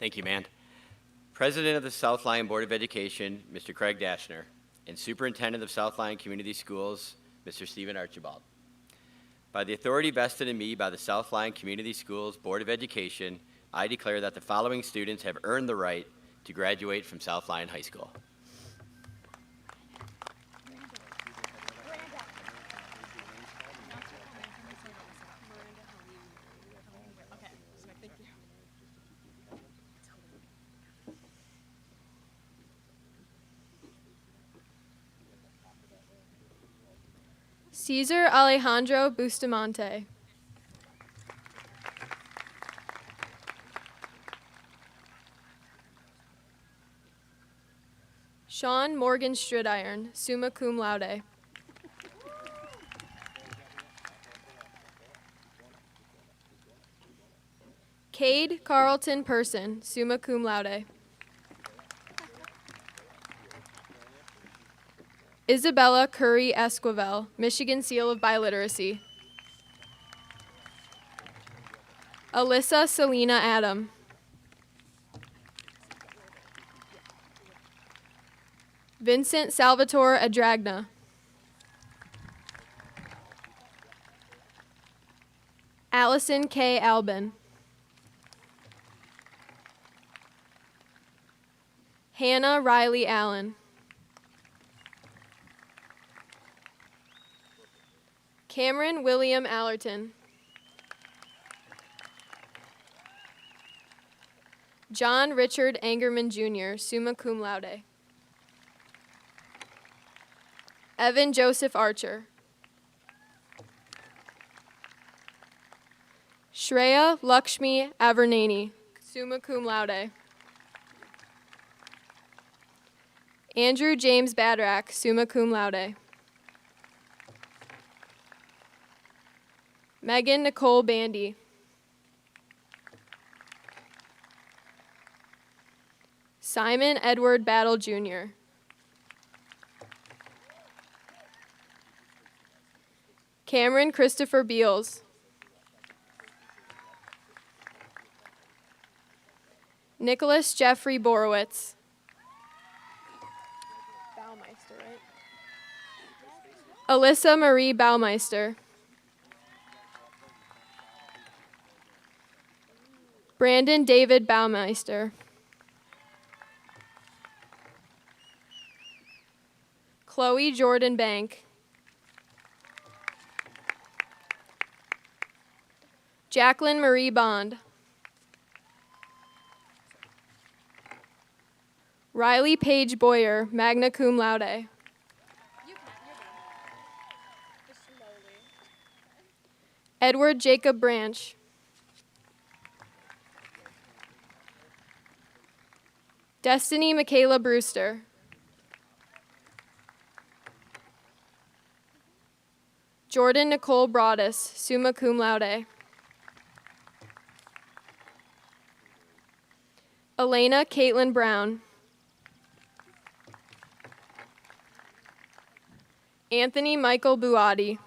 Thank you, man. President of the South Lyon Board of Education, Mr. Craig Dashner, and Superintendent of South Lyon Community Schools, Mr. Stephen Archibald. By the authority vested in me by the South Lyon Community Schools Board of Education, I declare that the following students have earned the right to graduate from South Lyon High School. Cesar Alejandro Bustamante. Sean Morgan Stridiron, summa cum laude. Cade Carlton Person, summa cum laude. Isabella Curry Esquivel, Michigan Seal of Biliteracy. Alyssa Selena Adam. Vincent Salvatore Adragna. Allison K. Albin. Hannah Riley Allen. Cameron William Allerton. John Richard Angerman Jr., summa cum laude. Evan Joseph Archer. Shreya Lakshmi Avernani, summa cum laude. Andrew James Badrak, summa cum laude. Megan Nicole Bandy. Simon Edward Battle Jr. Cameron Christopher Beals. Nicholas Jeffrey Borowitz. Baumeister, right? Alyssa Marie Baumeister. Brandon David Baumeister. Chloe Jordan Bank. Jacqueline Marie Bond. Riley Paige Boyer, magna cum laude. Edward Jacob Branch. Destiny Michaela Brewster. Jordan Nicole Broadus, summa cum laude. Elena Caitlin Brown. Anthony Michael Buati.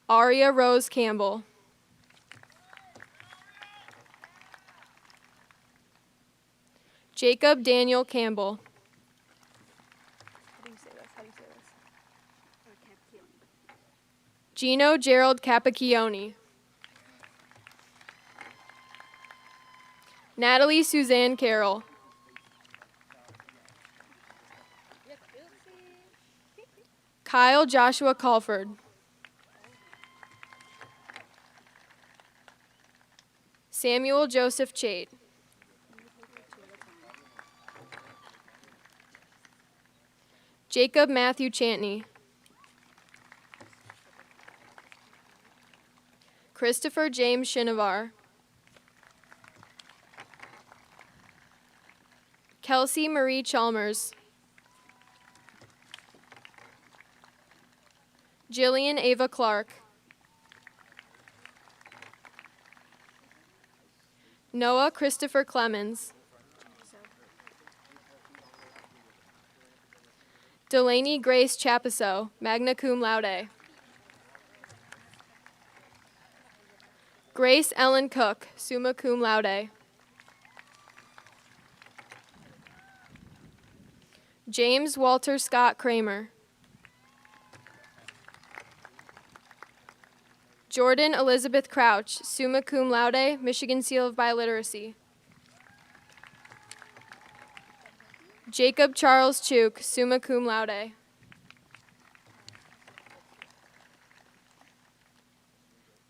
Aria Rose Campbell. Jacob Daniel Campbell. How do you say this? Gino Gerald Capacchione. Natalie Suzanne Carroll. Kyle Joshua Colford. Samuel Joseph Chait. Jacob Matthew Chantney. Christopher James Shinovar. Kelsey Marie Chalmers. Jillian Ava Clark. Noah Christopher Clemens. Delaney Grace Chapiso, magna cum laude. Grace Ellen Cook, summa cum laude. James Walter Scott Kramer. Jordan Elizabeth Crouch, summa cum laude, Michigan Seal of Biliteracy. Jacob Charles Chuk, summa cum laude.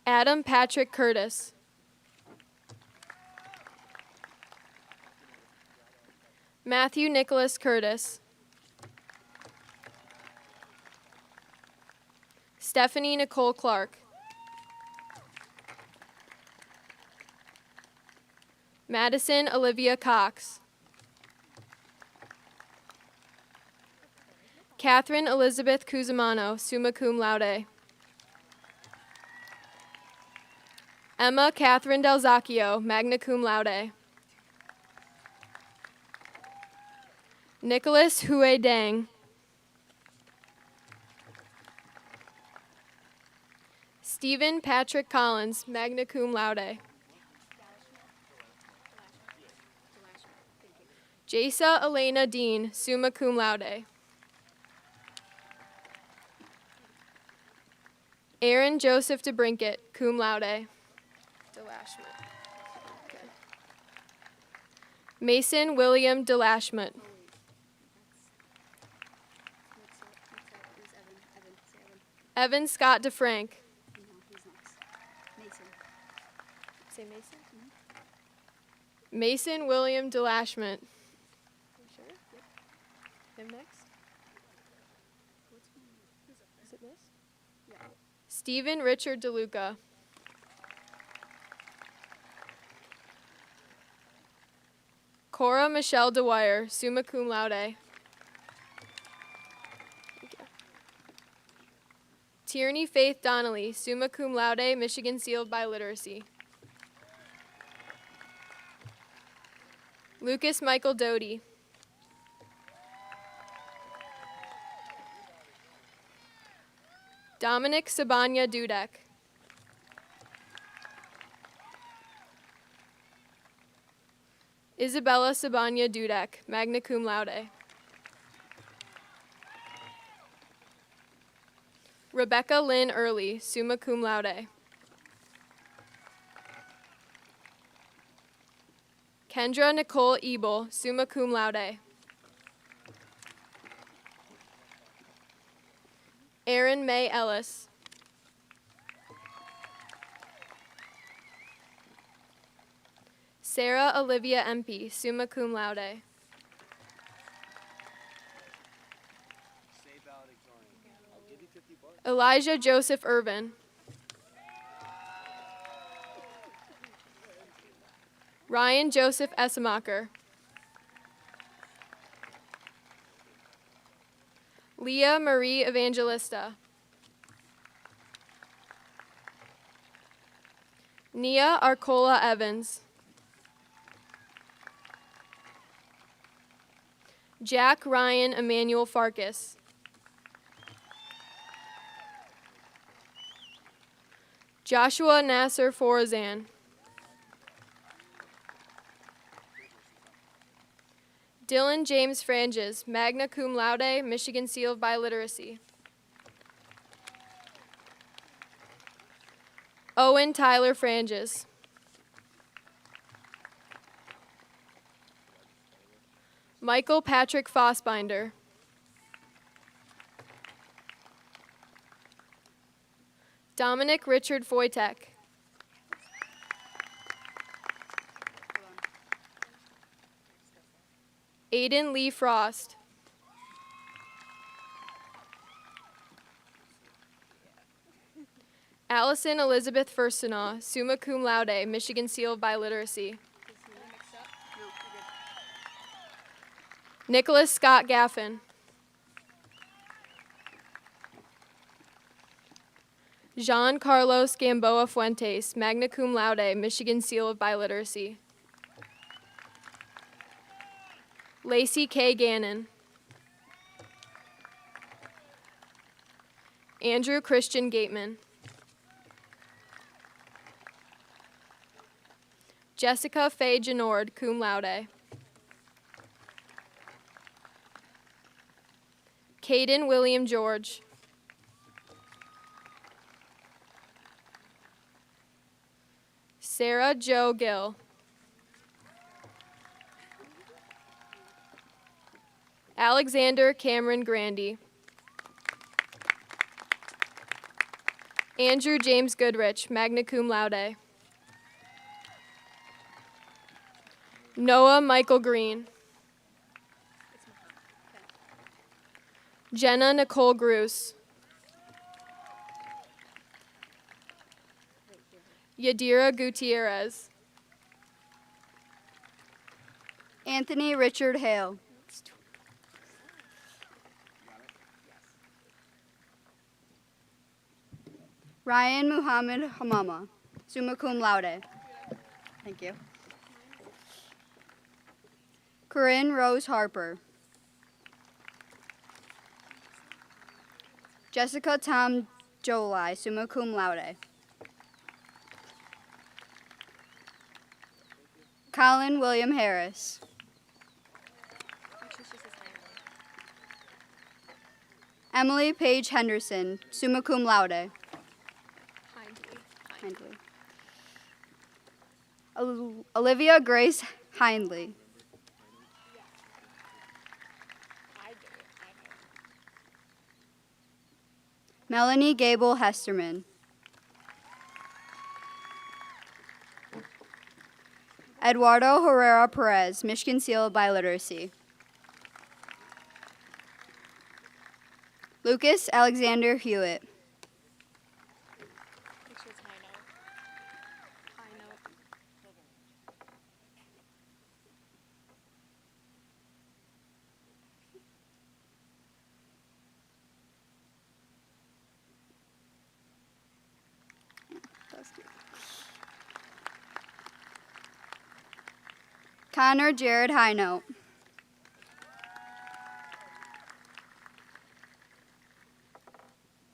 Adam Patrick Curtis. Matthew Nicholas Curtis. Stephanie Nicole Clark. Madison Olivia Cox. Catherine Elizabeth Cusimano, summa cum laude. Emma Catherine Del Zacchio, magna cum laude. Nicholas Hue Dang. Stephen Patrick Collins, magna cum laude. Jasa Elena Dean, summa cum laude. Aaron Joseph DeBrinket, cum laude. DeLashmutt. Okay. Mason William DeLashmutt. Evan Scott DeFrank. Say Mason? Mason William DeLashmutt. Sure? Him next? Is it this? Yeah. Stephen Richard DeLuca. Cora Michelle DeWire, summa cum laude. Tierney Faith Donnelly, summa cum laude, Michigan Seal of Biliteracy. Lucas Michael Doty. Dominic Sabanya Dudek. Isabella Sabanya Dudek, magna cum laude. Rebecca Lynn Early, summa cum laude. Kendra Nicole Ebel, summa cum laude. Erin May Ellis. Sarah Olivia Empey, summa cum laude. Elijah Joseph Irvin. Ryan Joseph Essemacher. Leah Marie Evangelista. Nia Arcola Evans. Jack Ryan Emmanuel Farkas. Joshua Nasser Forazan. Dylan James Franges, magna cum laude, Michigan Seal of Biliteracy. Owen Tyler Franges. Michael Patrick Fossbinder. Dominic Richard Foytek. Aiden Lee Frost. Allison Elizabeth Furstenaw, summa cum laude, Michigan Seal of Biliteracy. Nicholas Scott Gaffin. Jean Carlos Gamboa Fuentes, magna cum laude, Michigan Seal of Biliteracy. Lacey K. Gannon. Andrew Christian Gateman. Jessica Faye Genord, cum laude. Caden William George. Sarah Jo Gill. Alexander Cameron Grandy. Andrew James Goodrich, magna cum laude. Noah Michael Green. Jenna Nicole Gruce. Yadira Gutierrez. Anthony Richard Hale. Ryan Muhammad Hamama, summa cum laude. Thank you. Corinne Rose Harper. Jessica Tom Jolie, summa cum laude. Colin William Harris. Emily Paige Henderson, summa cum laude. Hindley. Olivia Grace Hindley. Melanie Gable Hesterman. Eduardo Herrera Perez, Michigan Seal Biliteracy. Lucas Alexander Hewitt. Connor Jared Highnote.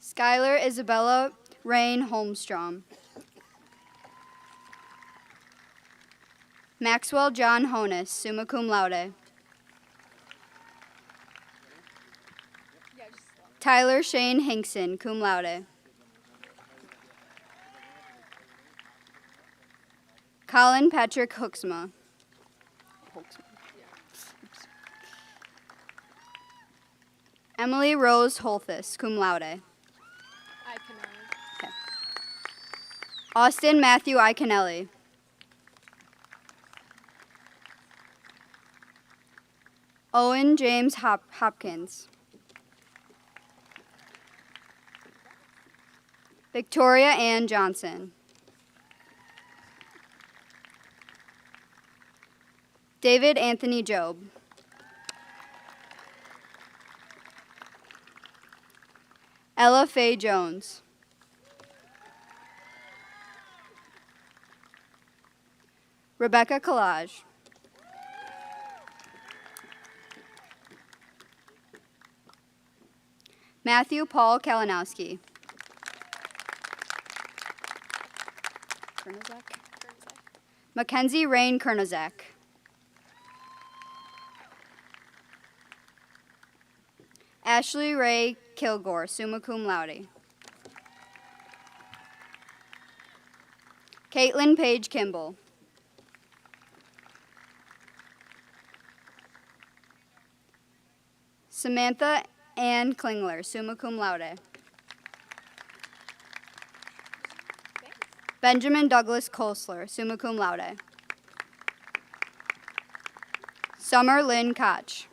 Skylar Isabella Rain Holmstrom. Maxwell John Honus, summa cum laude. Tyler Shane Hinkson, cum laude. Colin Patrick Hooksma. Emily Rose Holthus, cum laude. Okay. Austin Matthew Iconelli. Owen James Hopkins. Victoria Ann Johnson. David Anthony Job. Ella Faye Jones. Rebecca Collage. Matthew Paul Kalinowski. Mackenzie Rain Kernozak. Ashley Ray Kilgore, summa cum laude. Caitlin Paige Kimball. Samantha Ann Klingler, summa cum laude. Benjamin Douglas Kosler, summa cum laude. Summer Lynn Koch.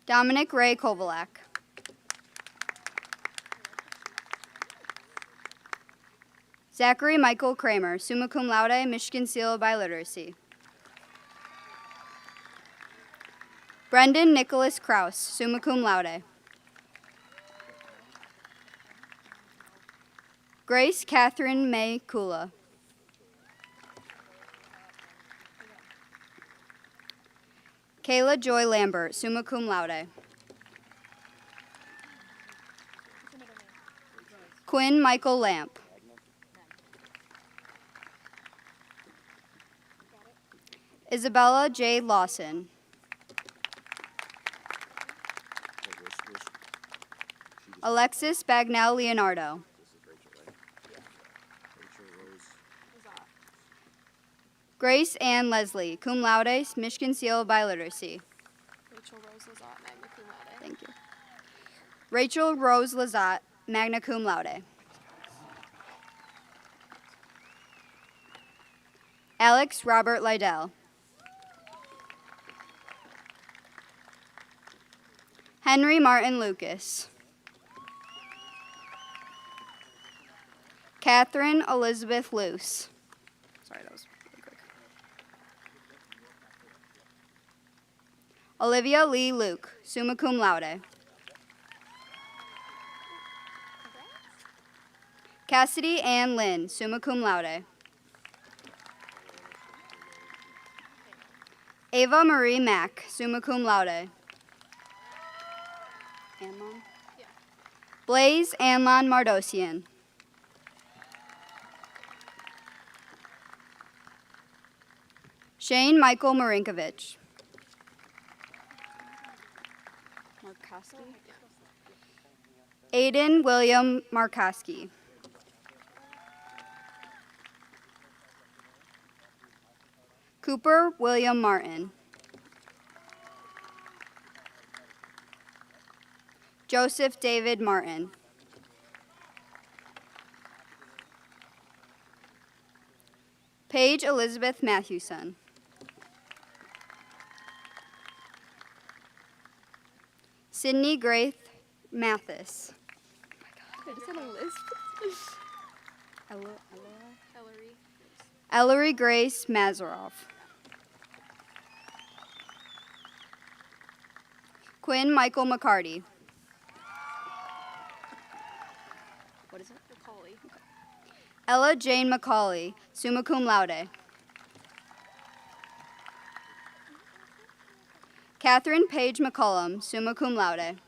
Dominic Ray Kovalak. Zachary Michael Kramer, summa cum laude, Michigan Seal Biliteracy. Brendan Nicholas Kraus, summa cum laude. Grace Catherine May Kula. Kayla Joy Lambert, summa cum laude. Quinn Michael Lamp. Isabella J. Lawson. Alexis Bagnell Leonardo. Grace Ann Leslie, cum laude, Michigan Seal by Literacy. Rachel Rose Lazat, magna cum laude. Thank you. Rachel Rose Lazat, magna cum laude. Alex Robert Lydell. Henry Martin Lucas. Catherine Elizabeth Luce. Sorry, that was really quick. Olivia Lee Luke, summa cum laude. Cassidy Ann Lynn, summa cum laude. Ava Marie Mack, summa cum laude. Anlon? Yeah. Blaze Anlon Mardosian. Shane Michael Marinkovich. Markowski. Aiden William Markowski. Cooper William Martin. Joseph David Martin. Paige Elizabeth Matthewson. Sydney Grace Mathis. Oh my God, is that a list? Ellery Grace Mazaroff. Quinn Michael McCarty. What is it? Macaulay. Okay. Ella Jane Macaulay, summa cum laude. Catherine Page McCullum, summa cum laude.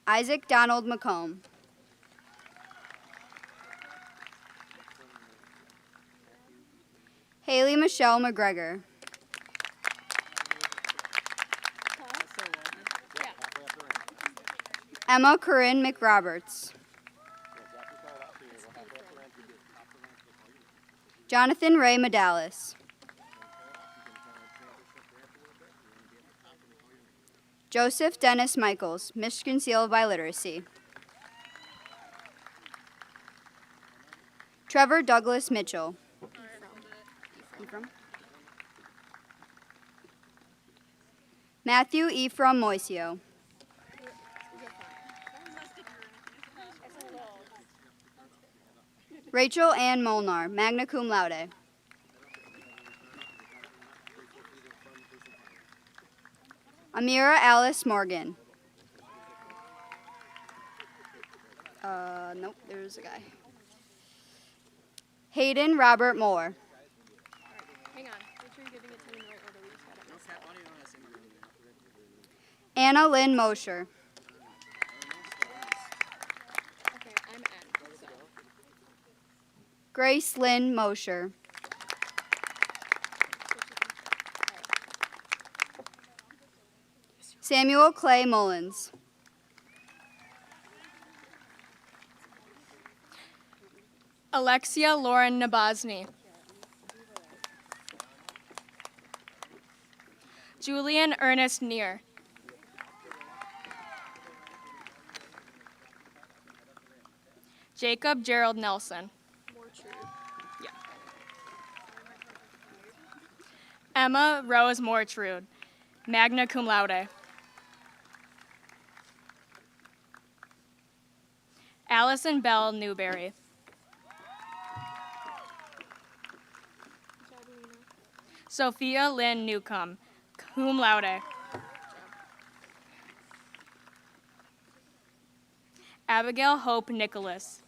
Isaac Donald McComb. Haley Michelle McGregor. Emma Corinne McRoberts. Jonathan Ray Medalis. Joseph Dennis Michaels, Michigan Seal by Literacy. Trevor Douglas Mitchell. Ephraim. Matthew Ephraim Moisio. Rachel Ann Molnar, magna cum laude. Amira Alice Morgan. Nope, there's a guy. Hayden Robert Moore. Hang on. Make sure you're giving it to me in the right order. We just got it messed up. Anna Lynn Mosher. Okay, I'm N. So. Grace Lynn Mosher. Samuel Clay Mullins. Alexia Lauren Nabozny. Julian Ernest Neer. Jacob Gerald Nelson. Yeah. Emma Rose Mortrude, magna cum laude. Allison Bell Newberry. Sophia Lynn Newcomb, cum laude. Abigail Hope Nicholas.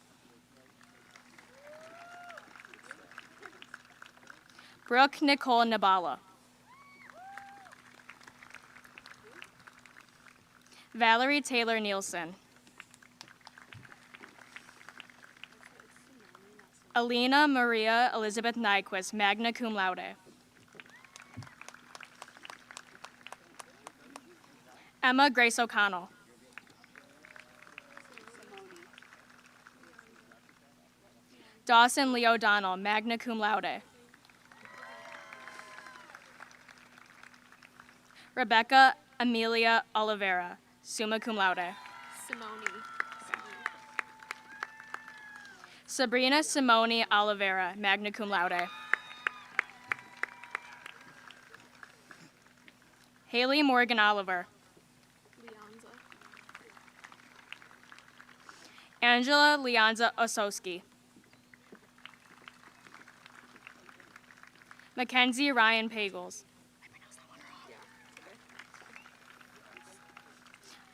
Brooke Nicole Nabala. Valerie Taylor Nielsen. Alina Maria Elizabeth Nyquist, magna cum laude. Emma Grace O'Connell. Dawson Lee O'Donnell, magna cum laude. Rebecca Amelia Oliveira, summa cum laude. Sabrina Simone Oliveira, magna cum laude. Haley Morgan Oliver. Angela Leonza Osowski. Mackenzie Ryan Pagels.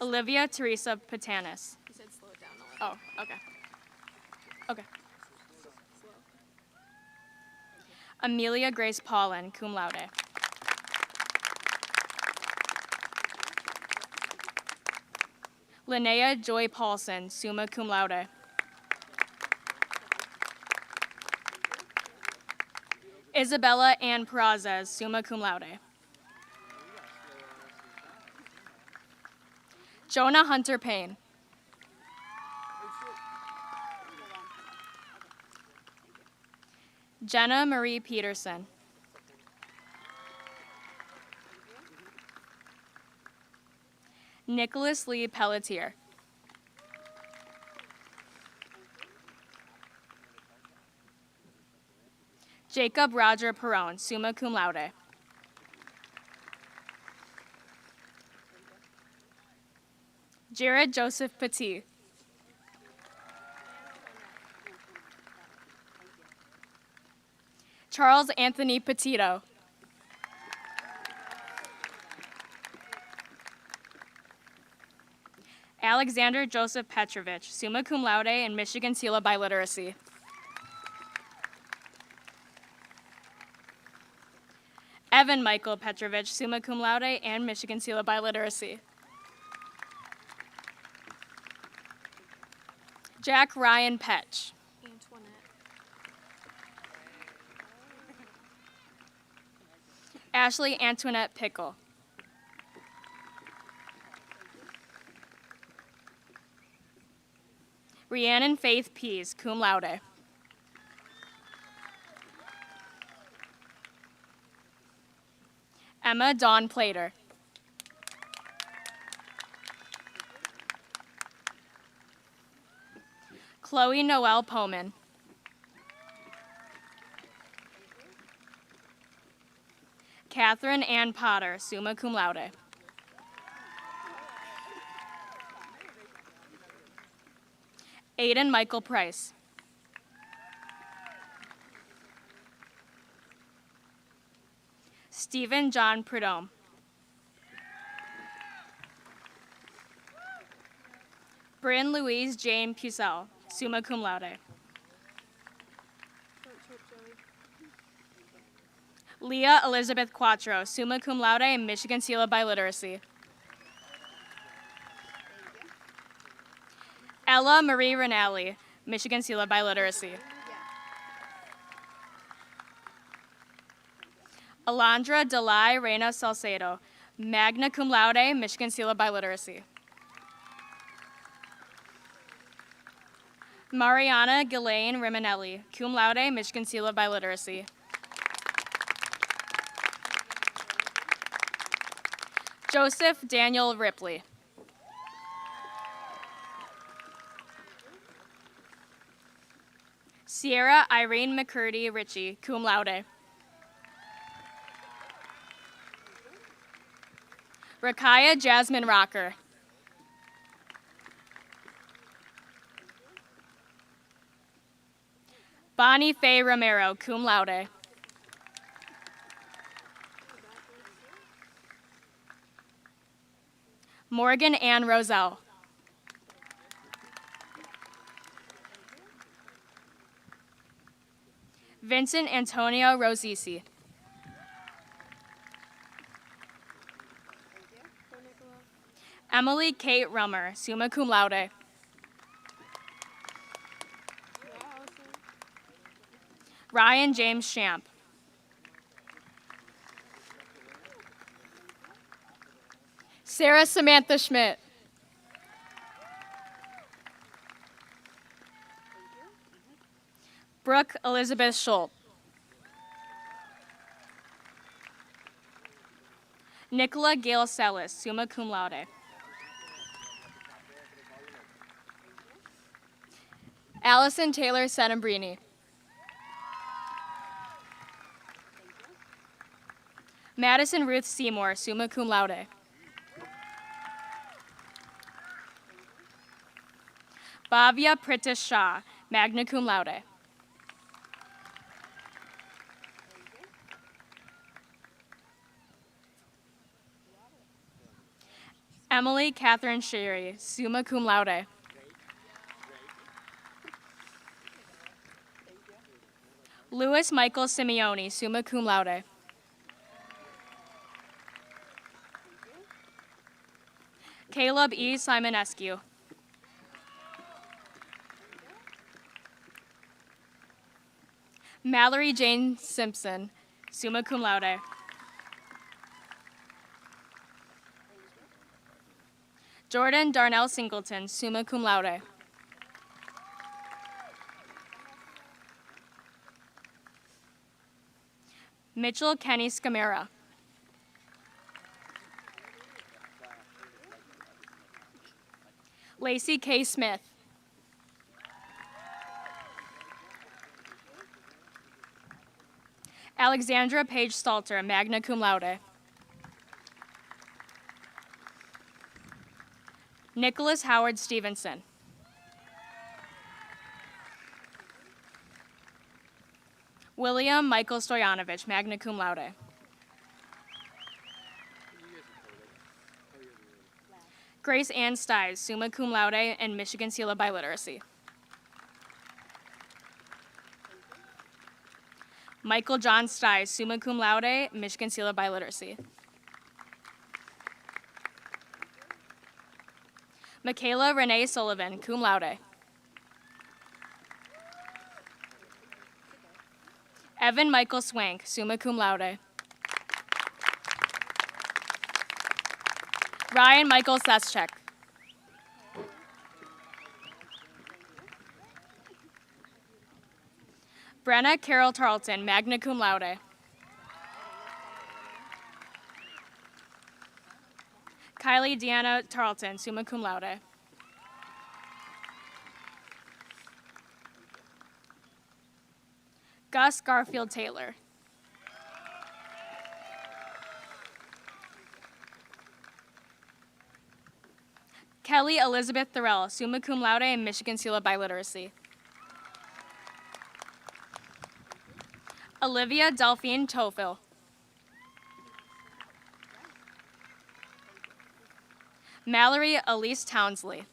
Olivia Teresa Patanis. You said slow it down a little. Oh, okay. Okay. Amelia Grace Paulin, cum laude. Linnea Joy Paulson, summa cum laude. Isabella Ann Perazes, summa cum laude. Jonah Hunter Payne. Jenna Marie Peterson. Nicholas Lee Pelletier. Jacob Roger Perone, summa cum laude. Jared Joseph Petit. Charles Anthony Petito. Alexander Joseph Petrovich, summa cum laude and Michigan Seal of Biliteracy. Evan Michael Petrovich, summa cum laude and Michigan Seal of Biliteracy. Jack Ryan Petch. Antoinette. Ashley Antoinette Pickle. Rhiannon Faith Pease, cum laude. Emma Dawn Plater. Chloe Noelle Poman. Catherine Ann Potter, summa cum laude. Aiden Michael Price. Stephen John Prudhomme. Bryn Louise Jane Pucelle, summa cum laude. Leah Elizabeth Quattro, summa cum laude and Michigan Seal of Biliteracy. Ella Marie Rinaldi, Michigan Seal of Biliteracy. Alondra Delay Reyna Salcedo, magna cum laude, Michigan Seal of Biliteracy. Mariana Ghislaine Riminelli, cum laude, Michigan Seal of Biliteracy. Joseph Daniel Ripley. Sierra Irene McCurdy Ritchie, cum laude. Rakaya Jasmine Rocker. Bonnie Faye Romero, cum laude. Morgan Ann Roselle. Vincent Antonio Rosisi. Emily Kate Rummer, summa cum laude. Ryan James Champ. Sarah Samantha Schmidt. Brooke Elizabeth Schultz. Nicola Gail Sellis, summa cum laude. Allison Taylor Senabrini. Madison Ruth Seymour, summa cum laude. Bhavya Pritish Shah, magna cum laude. Emily Catherine Sherry, summa cum laude. Louis Michael Simeone, summa cum laude. Caleb E. Simonescu. Mallory Jane Simpson, summa cum laude. Jordan Darnell Singleton, summa cum laude. Mitchell Kenny Scamera. Lacey K. Smith. Alexandra Page Stalter, magna cum laude. Nicholas Howard Stevenson. William Michael Stoyanovich, magna cum laude. Grace Ann Stives, summa cum laude and Michigan Seal of Biliteracy. Michael John Stives, summa cum laude, Michigan Seal of Biliteracy. Michaela Renee Sullivan, cum laude. Evan Michael Swank, summa cum laude. Ryan Michael Seschek. Brenna Carol Tarleton, magna cum laude. Kylie Deanna Tarleton, summa cum laude. Gus Garfield Taylor. Kelly Elizabeth Thorell, summa cum laude and Michigan Seal of Biliteracy. Olivia Delphine Tofil. Mallory Elise Townsley.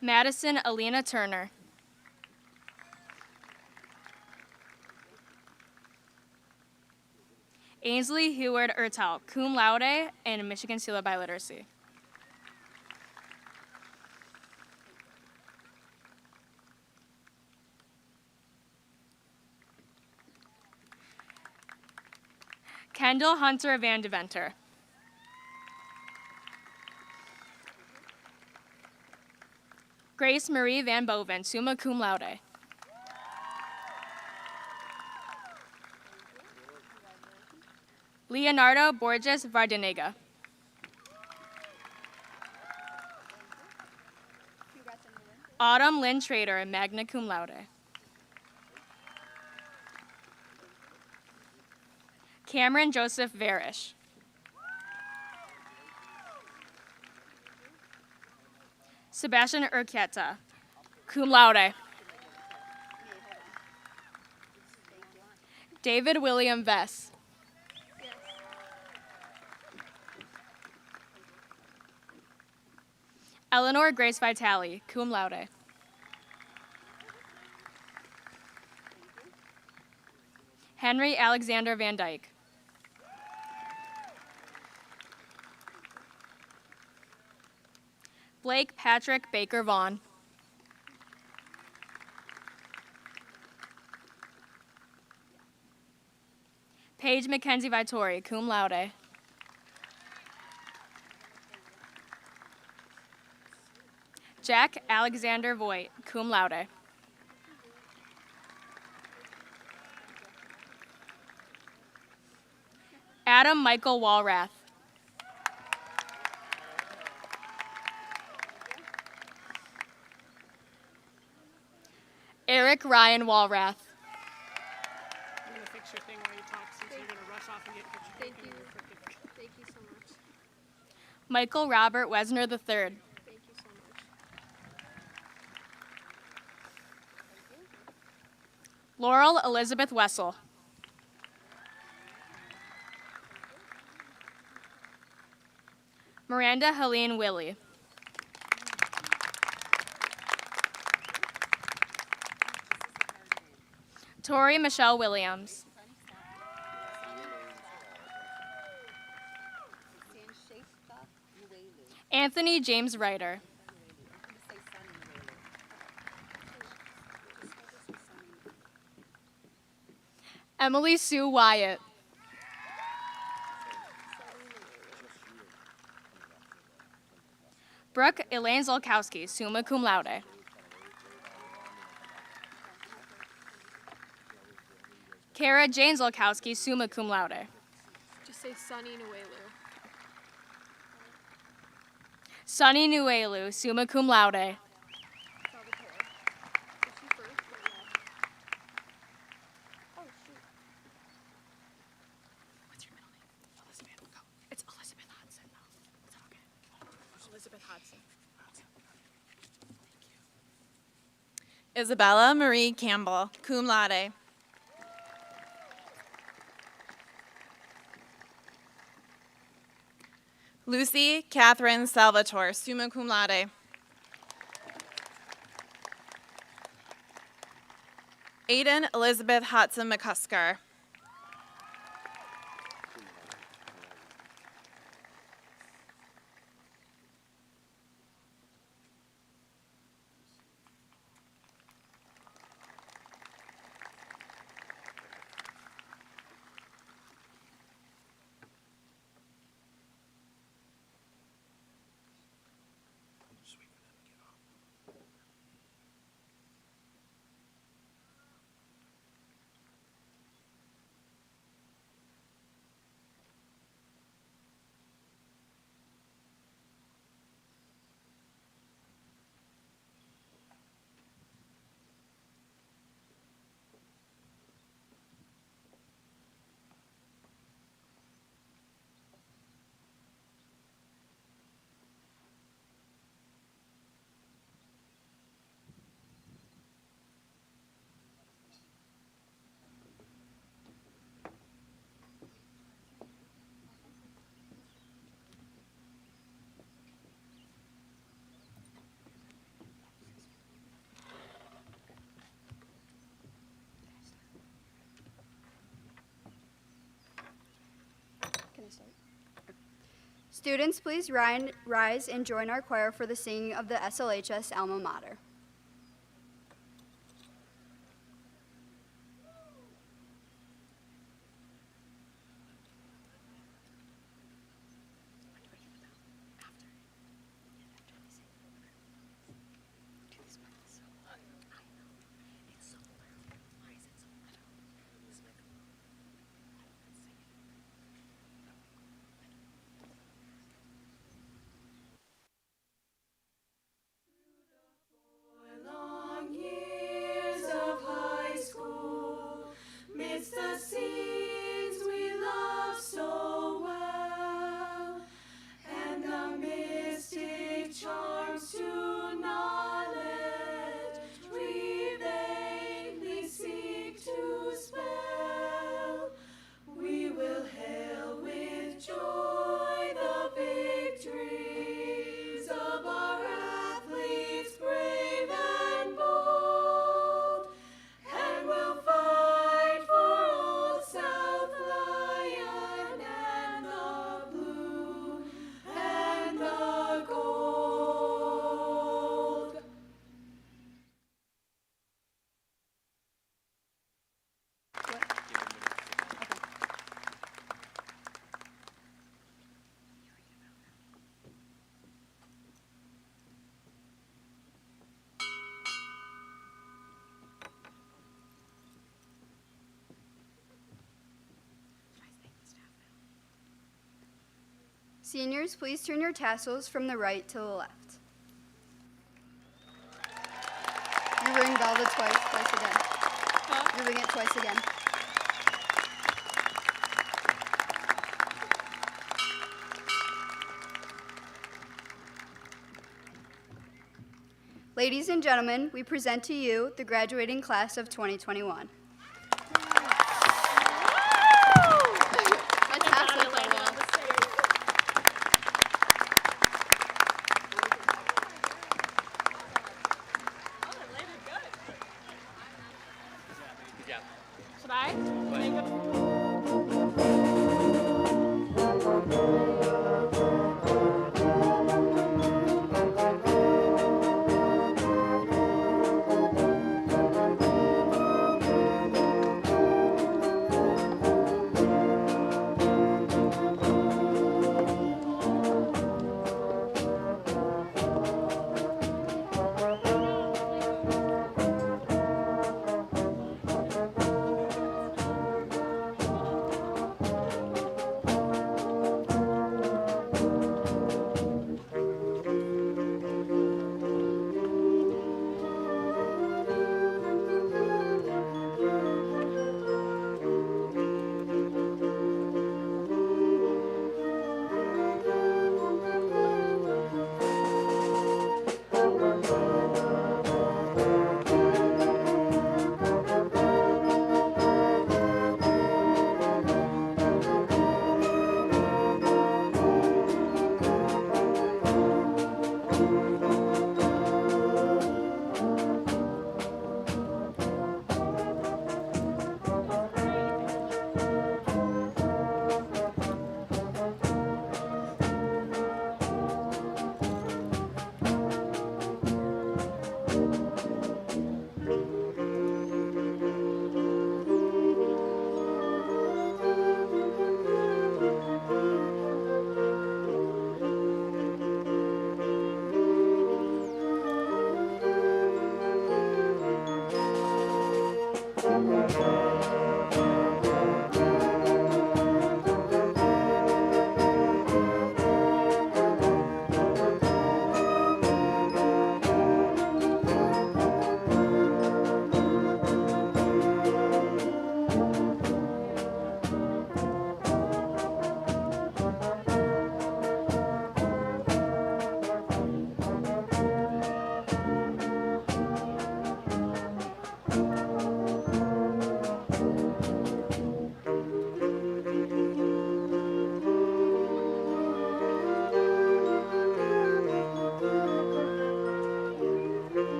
Madison Alina Turner. Ainsley Heward Ertel, cum laude and Michigan Seal of Biliteracy. Kendall Hunter Van Deventer. Grace Marie Van Boven, summa cum laude. Leonardo Borges Vardanega. Autumn Lynn Trader, magna cum laude. Cameron Joseph Varish. Sebastian Urquieta, cum laude. David William Vess. Eleanor Grace Vitale, cum laude. Henry Alexander Van Dyke. Blake Patrick Baker Vaughn. Paige Mackenzie Vittori, cum laude. Jack Alexander Voigt, cum laude. Adam Michael Walrath. Eric Ryan Walrath. I'm going to fix your thing while you talk since you're going to rush off and get pictures. Thank you. Thank you so much. Michael Robert Wesner III. Thank you so much. Laurel Elizabeth Wessel. Miranda Helene Willie. Tori Michelle Williams. Anthony James Ryder. Emily Sue Wyatt. Brooke Elaine Zolkowski, summa cum laude. Kara Jane Zolkowski, summa cum laude. Just say Sunny Nuelu. Sunny Nuelu, summa cum laude. What's your middle name? Elizabeth. Go. It's Elizabeth Hodson, though. Is that okay? Elizabeth Hodson. Thank you. Isabella Marie Campbell, cum laude. Lucy Catherine Salvatore, summa cum laude. Aiden Elizabeth Hodson McCusker. Students, please rise and join our choir for the singing of the SLHS Alma Mater. Seniors, please turn your tassels from the right to the left. You ring velvet twice again. You ring it twice again. Ladies and gentlemen, we present to you the graduating class of 2021. Should I?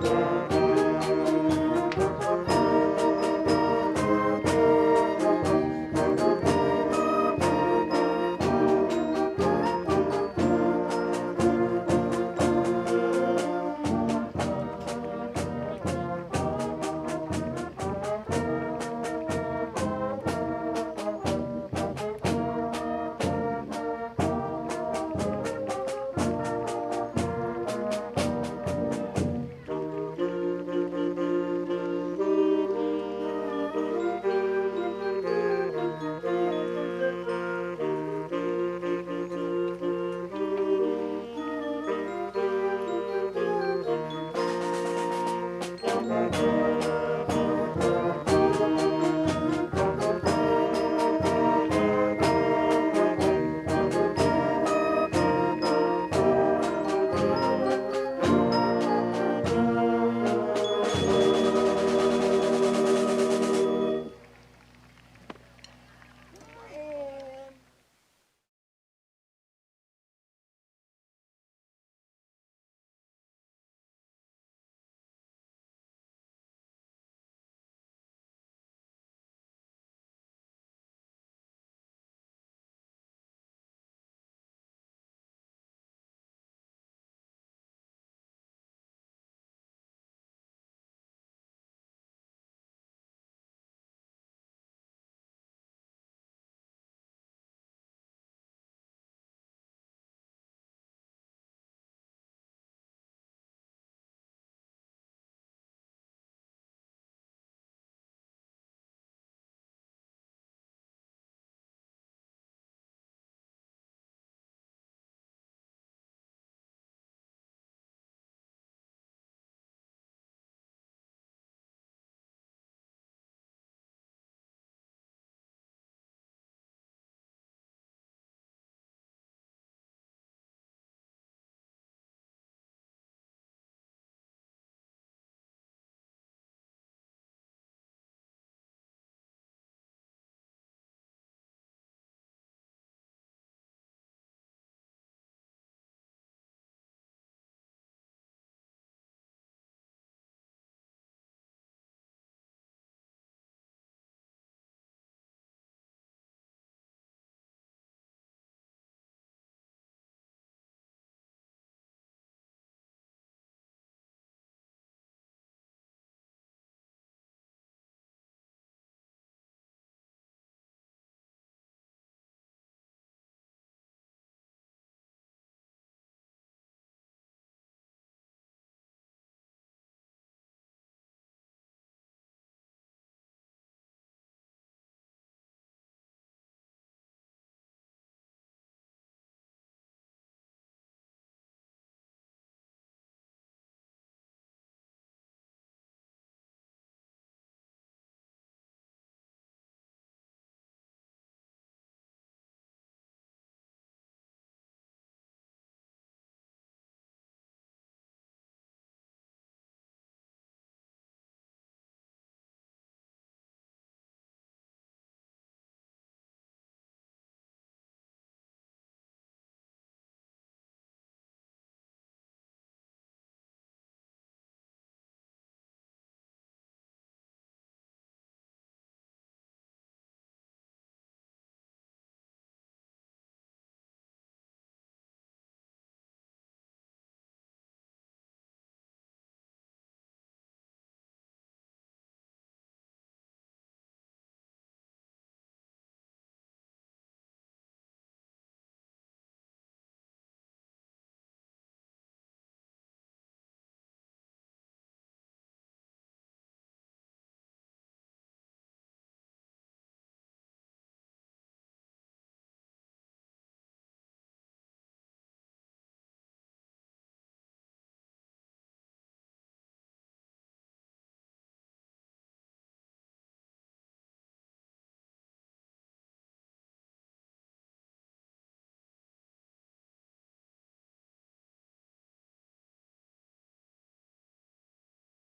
Thank you.